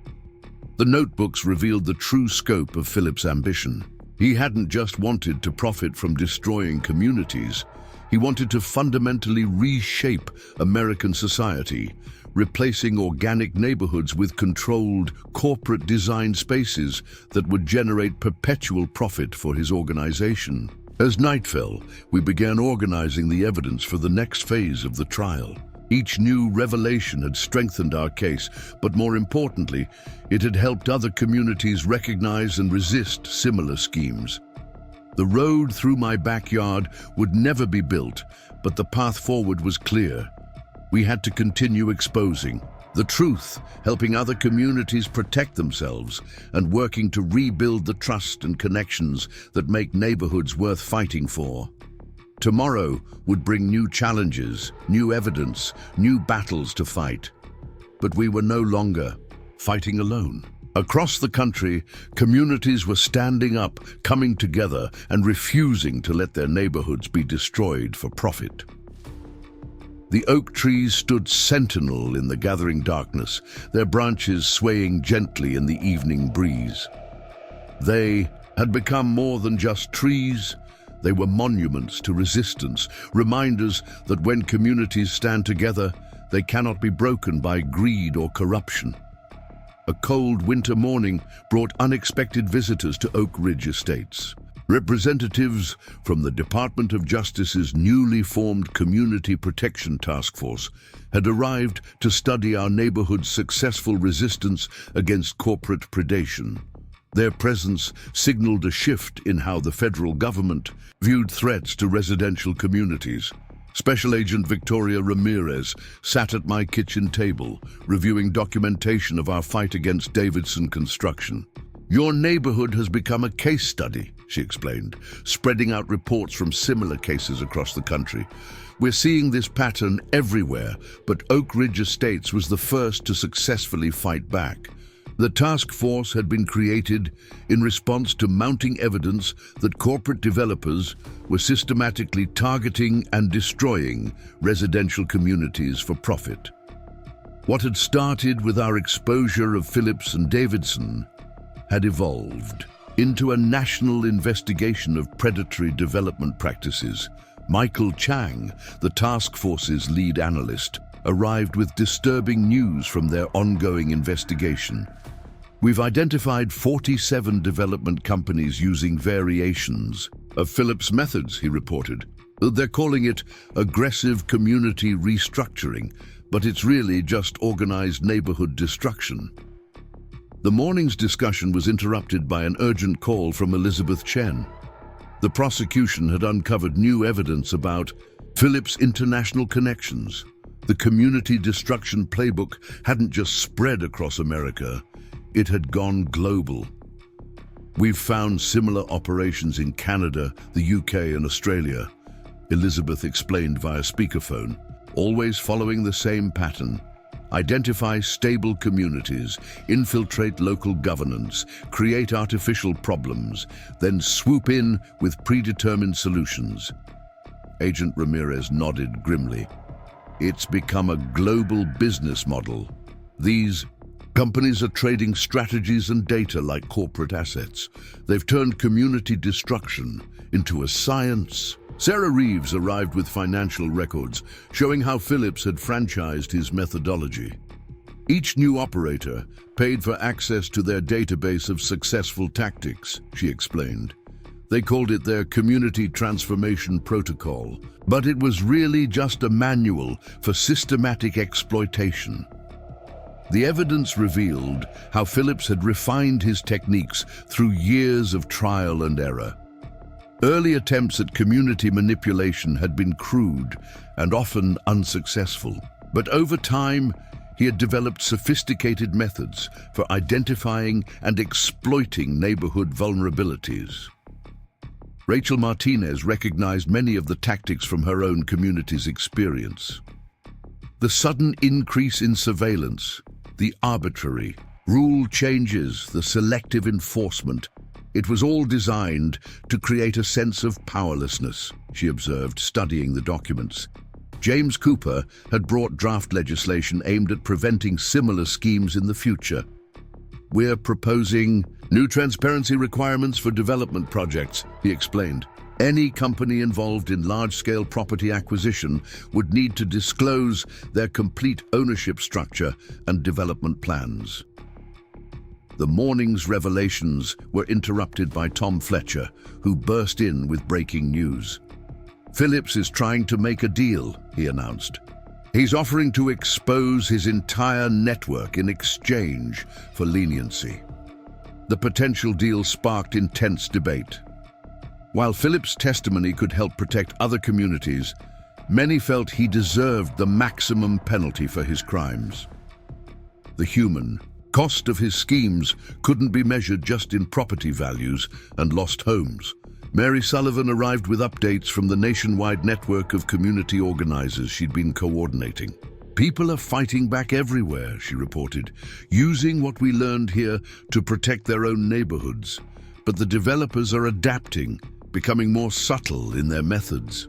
The notebooks revealed the true scope of Phillip's ambition. He hadn't just wanted to profit from destroying communities. He wanted to fundamentally reshape American society, replacing organic neighborhoods with controlled, corporate-designed spaces that would generate perpetual profit for his organization. As night fell, we began organizing the evidence for the next phase of the trial. Each new revelation had strengthened our case, but more importantly, it had helped other communities recognize and resist similar schemes. The road through my backyard would never be built, but the path forward was clear. We had to continue exposing the truth, helping other communities protect themselves, and working to rebuild the trust and connections that make neighborhoods worth fighting for. Tomorrow would bring new challenges, new evidence, new battles to fight. But we were no longer fighting alone. Across the country, communities were standing up, coming together, and refusing to let their neighborhoods be destroyed for profit. The oak trees stood sentinel in the gathering darkness, their branches swaying gently in the evening breeze. They had become more than just trees. They were monuments to resistance, reminders that when communities stand together, they cannot be broken by greed or corruption. A cold winter morning brought unexpected visitors to Oak Ridge Estates. Representatives from the Department of Justice's newly formed Community Protection Task Force had arrived to study our neighborhood's successful resistance against corporate predation. Their presence signaled a shift in how the federal government viewed threats to residential communities. Special Agent Victoria Ramirez sat at my kitchen table, reviewing documentation of our fight against Davidson Construction. "Your neighborhood has become a case study," she explained, spreading out reports from similar cases across the country. "We're seeing this pattern everywhere, but Oak Ridge Estates was the first to successfully fight back." The task force had been created in response to mounting evidence that corporate developers were systematically targeting and destroying residential communities for profit. What had started with our exposure of Phillips and Davidson had evolved into a national investigation of predatory development practices. Michael Chang, the task force's lead analyst, arrived with disturbing news from their ongoing investigation. "We've identified 47 development companies using variations of Phillips' methods," he reported. "They're calling it aggressive community restructuring, but it's really just organized neighborhood destruction." The morning's discussion was interrupted by an urgent call from Elizabeth Chen. The prosecution had uncovered new evidence about Phillips' international connections. The community destruction playbook hadn't just spread across America, it had gone global. "We've found similar operations in Canada, the UK, and Australia," Elizabeth explained via speakerphone, "always following the same pattern. Identify stable communities, infiltrate local governance, create artificial problems, then swoop in with predetermined solutions." Agent Ramirez nodded grimly. It's become a global business model. These companies are trading strategies and data like corporate assets. They've turned community destruction into a science. Sarah Reeves arrived with financial records showing how Phillips had franchised his methodology. Each new operator paid for access to their database of successful tactics, she explained. They called it their Community Transformation Protocol, but it was really just a manual for systematic exploitation. The evidence revealed how Phillips had refined his techniques through years of trial and error. Early attempts at community manipulation had been crude and often unsuccessful, but over time, he had developed sophisticated methods for identifying and exploiting neighborhood vulnerabilities. Rachel Martinez recognized many of the tactics from her own community's experience. The sudden increase in surveillance, the arbitrary rule changes, the selective enforcement, it was all designed to create a sense of powerlessness, she observed, studying the documents. James Cooper had brought draft legislation aimed at preventing similar schemes in the future. We're proposing new transparency requirements for development projects, he explained. Any company involved in large-scale property acquisition would need to disclose their complete ownership structure and development plans. The morning's revelations were interrupted by Tom Fletcher, who burst in with breaking news. Phillips is trying to make a deal, he announced. He's offering to expose his entire network in exchange for leniency. The potential deal sparked intense debate. While Phillips' testimony could help protect other communities, many felt he deserved the maximum penalty for his crimes. The human cost of his schemes couldn't be measured just in property values and lost homes. Mary Sullivan arrived with updates from the nationwide network of community organizers she'd been coordinating. People are fighting back everywhere, she reported, using what we learned here to protect their own neighborhoods. But the developers are adapting, becoming more subtle in their methods.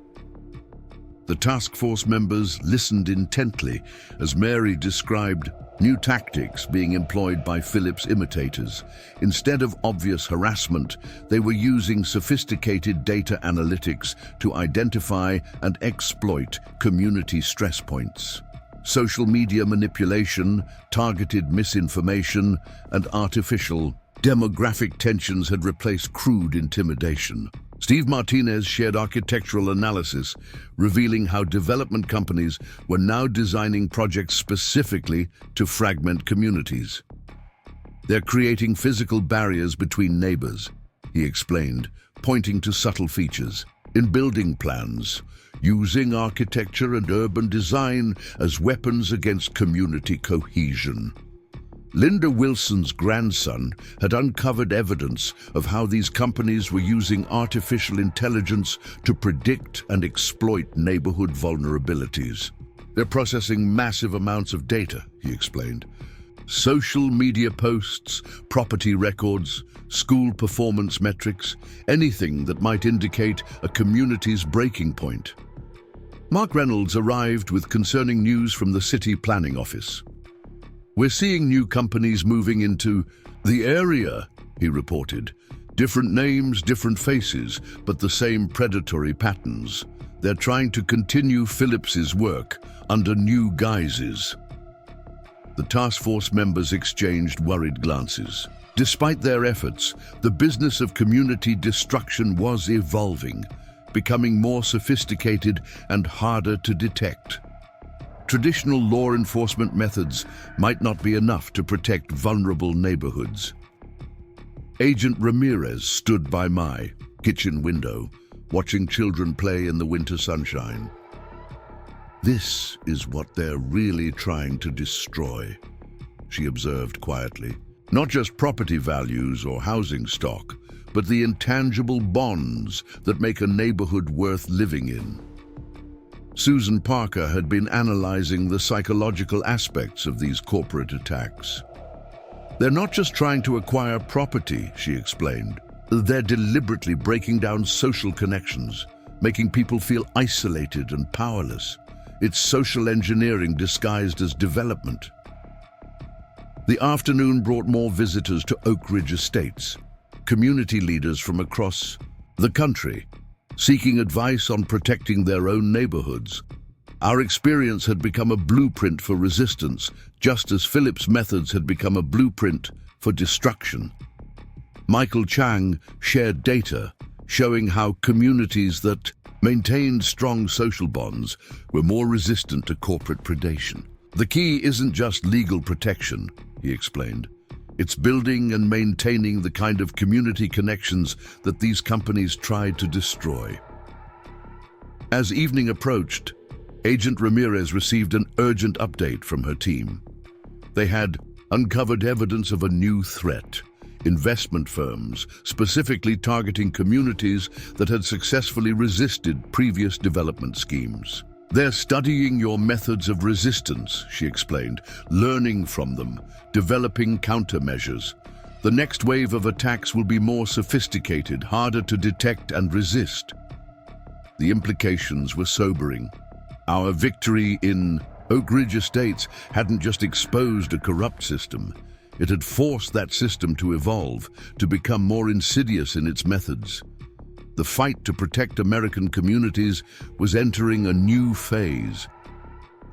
The task force members listened intently as Mary described new tactics being employed by Phillips imitators. Instead of obvious harassment, they were using sophisticated data analytics to identify and exploit community stress points. Social media manipulation, targeted misinformation, and artificial demographic tensions had replaced crude intimidation. Steve Martinez shared architectural analysis, revealing how development companies were now designing projects specifically to fragment communities. They're creating physical barriers between neighbors, he explained, pointing to subtle features in building plans, using architecture and urban design as weapons against community cohesion. Linda Wilson's grandson had uncovered evidence of how these companies were using artificial intelligence to predict and exploit neighborhood vulnerabilities. They're processing massive amounts of data, he explained. Social media posts, property records, school performance metrics, anything that might indicate a community's breaking point. Mark Reynolds arrived with concerning news from the city planning office. We're seeing new companies moving into the area, he reported. Different names, different faces, but the same predatory patterns. They're trying to continue Phillips's work under new guises. The task force members exchanged worried glances. Despite their efforts, the business of community destruction was evolving, becoming more sophisticated and harder to detect. Traditional law enforcement methods might not be enough to protect vulnerable neighborhoods. Agent Ramirez stood by my kitchen window, watching children play in the winter sunshine. This is what they're really trying to destroy, she observed quietly. Not just property values or housing stock, but the intangible bonds that make a neighborhood worth living in. Susan Parker had been analyzing the psychological aspects of these corporate attacks. They're not just trying to acquire property, she explained. They're deliberately breaking down social connections, making people feel isolated and powerless. It's social engineering disguised as development. The afternoon brought more visitors to Oak Ridge Estates, community leaders from across the country, seeking advice on protecting their own neighborhoods. Our experience had become a blueprint for resistance, just as Philip's methods had become a blueprint for destruction. Michael Chang shared data showing how communities that maintained strong social bonds were more resistant to corporate predation. The key isn't just legal protection, he explained. It's building and maintaining the kind of community connections that these companies tried to destroy. As evening approached, Agent Ramirez received an urgent update from her team. They had uncovered evidence of a new threat: investment firms, specifically targeting communities that had successfully resisted previous development schemes. They're studying your methods of resistance, she explained, learning from them, developing countermeasures. The next wave of attacks will be more sophisticated, harder to detect and resist. The implications were sobering. Our victory in Oak Ridge Estates hadn't just exposed a corrupt system. It had forced that system to evolve, to become more insidious in its methods. The fight to protect American communities was entering a new phase.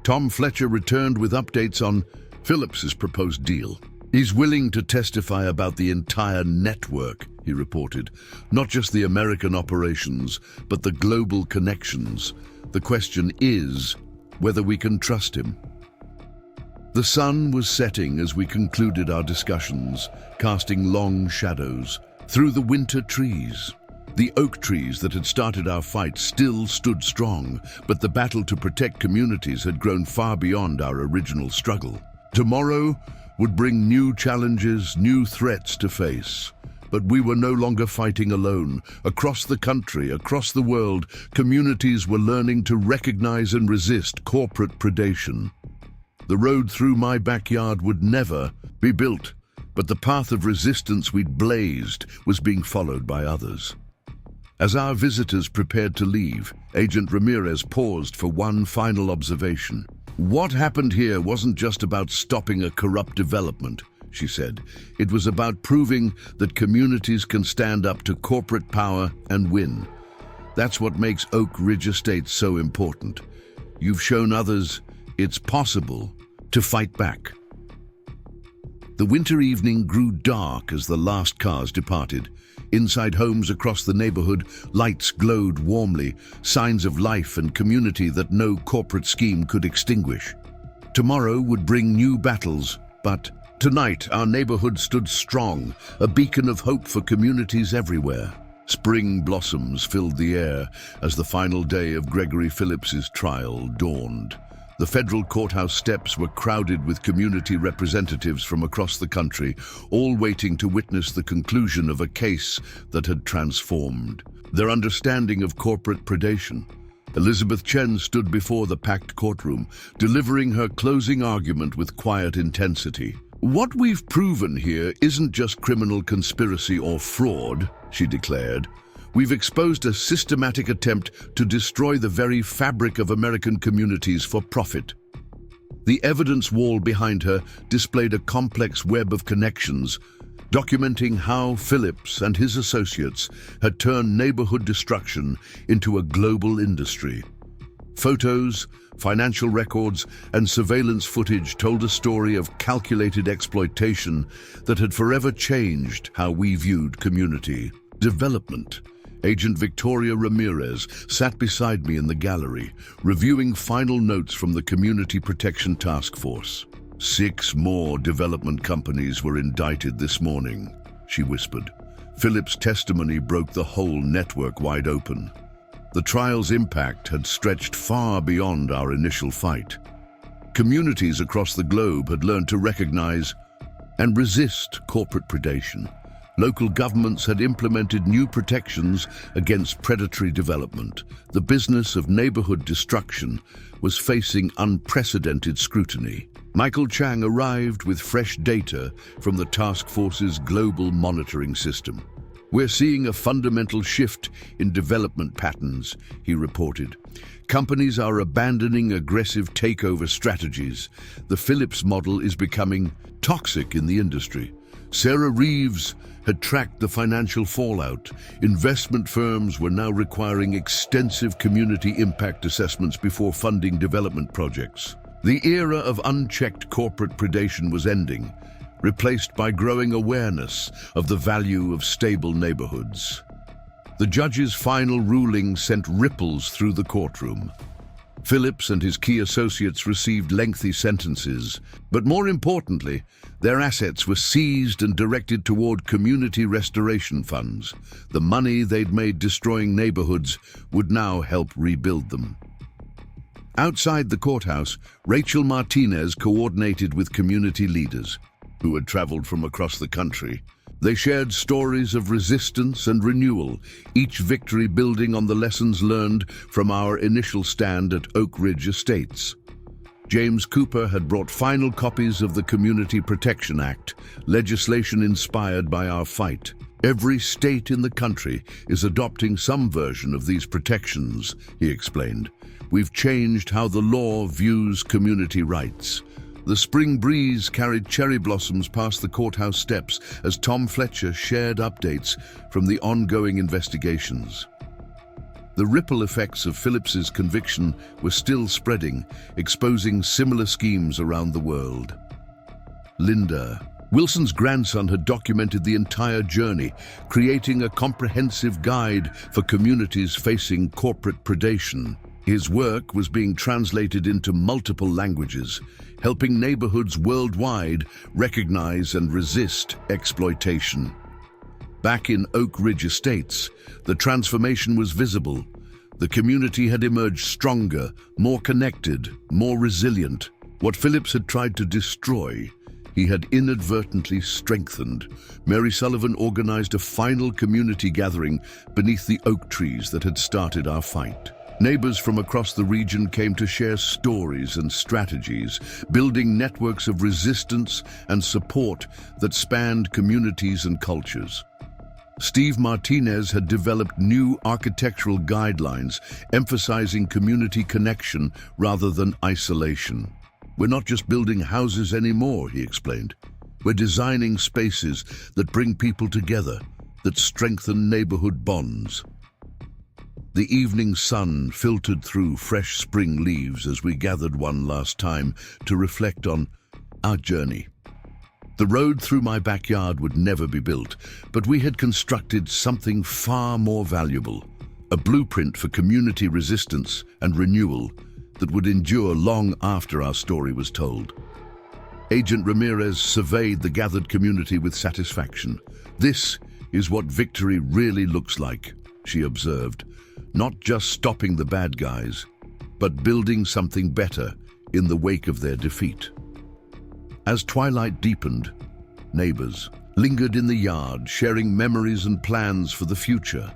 Tom Fletcher returned with updates on Phillips's proposed deal. He's willing to testify about the entire network, he reported. Not just the American operations, but the global connections. The question is whether we can trust him. The sun was setting as we concluded our discussions, casting long shadows through the winter trees. The oak trees that had started our fight still stood strong, but the battle to protect communities had grown far beyond our original struggle. Tomorrow would bring new challenges, new threats to face. But we were no longer fighting alone. Across the country, across the world, communities were learning to recognize and resist corporate predation. The road through my backyard would never be built, but the path of resistance we'd blazed was being followed by others. As our visitors prepared to leave, Agent Ramirez paused for one final observation. What happened here wasn't just about stopping a corrupt development, she said. It was about proving that communities can stand up to corporate power and win. That's what makes Oak Ridge Estates so important. You've shown others it's possible to fight back. The winter evening grew dark as the last cars departed. Inside homes across the neighborhood, lights glowed warmly, signs of life and community that no corporate scheme could extinguish. Tomorrow would bring new battles, but tonight our neighborhood stood strong, a beacon of hope for communities everywhere. Spring blossoms filled the air as the final day of Gregory Phillips's trial dawned. The federal courthouse steps were crowded with community representatives from across the country, all waiting to witness the conclusion of a case that had transformed their understanding of corporate predation. Elizabeth Chen stood before the packed courtroom, delivering her closing argument with quiet intensity. What we've proven here isn't just criminal conspiracy or fraud, she declared. We've exposed a systematic attempt to destroy the very fabric of American communities for profit. The evidence wall behind her displayed a complex web of connections, documenting how Phillips and his associates had turned neighborhood destruction into a global industry. Photos, financial records, and surveillance footage told a story of calculated exploitation that had forever changed how we viewed community development. Agent Victoria Ramirez sat beside me in the gallery, reviewing final notes from the Community Protection Task Force. 6 more development companies were indicted this morning, she whispered. Phillips' testimony broke the whole network wide open. The trial's impact had stretched far beyond our initial fight. Communities across the globe had learned to recognize and resist corporate predation. Local governments had implemented new protections against predatory development. The business of neighborhood destruction was facing unprecedented scrutiny. Michael Chang arrived with fresh data from the task force's global monitoring system. "We're seeing a fundamental shift in development patterns," he reported. "Companies are abandoning aggressive takeover strategies. The Phillips model is becoming toxic in the industry." Sarah Reeves had tracked the financial fallout. Investment firms were now requiring extensive community impact assessments before funding development projects. The era of unchecked corporate predation was ending, replaced by growing awareness of the value of stable neighborhoods. The judge's final ruling sent ripples through the courtroom. Phillips and his key associates received lengthy sentences, but more importantly, their assets were seized and directed toward community restoration funds. The money they'd made destroying neighborhoods would now help rebuild them. Outside the courthouse, Rachel Martinez coordinated with community leaders who had traveled from across the country. They shared stories of resistance and renewal, each victory building on the lessons learned from our initial stand at Oak Ridge Estates. James Cooper had brought final copies of the Community Protection Act, legislation inspired by our fight. "Every state in the country is adopting some version of these protections," he explained. "We've changed how the law views community rights." The spring breeze carried cherry blossoms past the courthouse steps as Tom Fletcher shared updates from the ongoing investigations. The ripple effects of Phillips's conviction were still spreading, exposing similar schemes around the world. Linda, Wilson's grandson, had documented the entire journey, creating a comprehensive guide for communities facing corporate predation. His work was being translated into multiple languages, helping neighborhoods worldwide recognize and resist exploitation. Back in Oak Ridge Estates, the transformation was visible. The community had emerged stronger, more connected, more resilient. What Phillips had tried to destroy, he had inadvertently strengthened. Mary Sullivan organized a final community gathering beneath the oak trees that had started our fight. Neighbors from across the region came to share stories and strategies, building networks of resistance and support that spanned communities and cultures. Steve Martinez had developed new architectural guidelines, emphasizing community connection rather than isolation. "We're not just building houses anymore," he explained. "We're designing spaces that bring people together, that strengthen neighborhood bonds." The evening sun filtered through fresh spring leaves as we gathered one last time to reflect on our journey. The road through my backyard would never be built, but we had constructed something far more valuable, a blueprint for community resistance and renewal that would endure long after our story was told. Agent Ramirez surveyed the gathered community with satisfaction. "This is what victory really looks like," she observed. "Not just stopping the bad guys, but building something better in the wake of their defeat." As twilight deepened, neighbors lingered in the yard, sharing memories and plans for the future.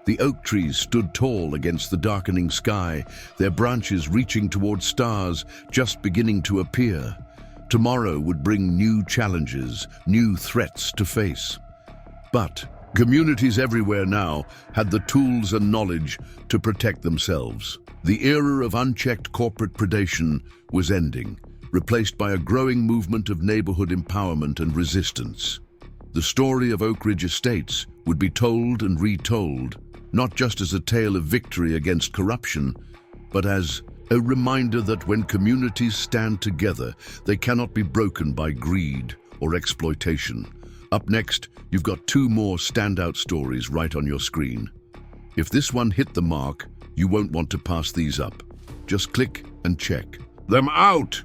The oak trees stood tall against the darkening sky, their branches reaching toward stars just beginning to appear. Tomorrow would bring new challenges, new threats to face. But communities everywhere now had the tools and knowledge to protect themselves. The era of unchecked corporate predation was ending, replaced by a growing movement of neighborhood empowerment and resistance. The story of Oak Ridge Estates would be told and retold, not just as a tale of victory against corruption, but as a reminder that when communities stand together, they cannot be broken by greed or exploitation. Up next, you've got two more standout stories right on your screen. If this one hit the mark, you won't want to pass these up. Just click and check them out.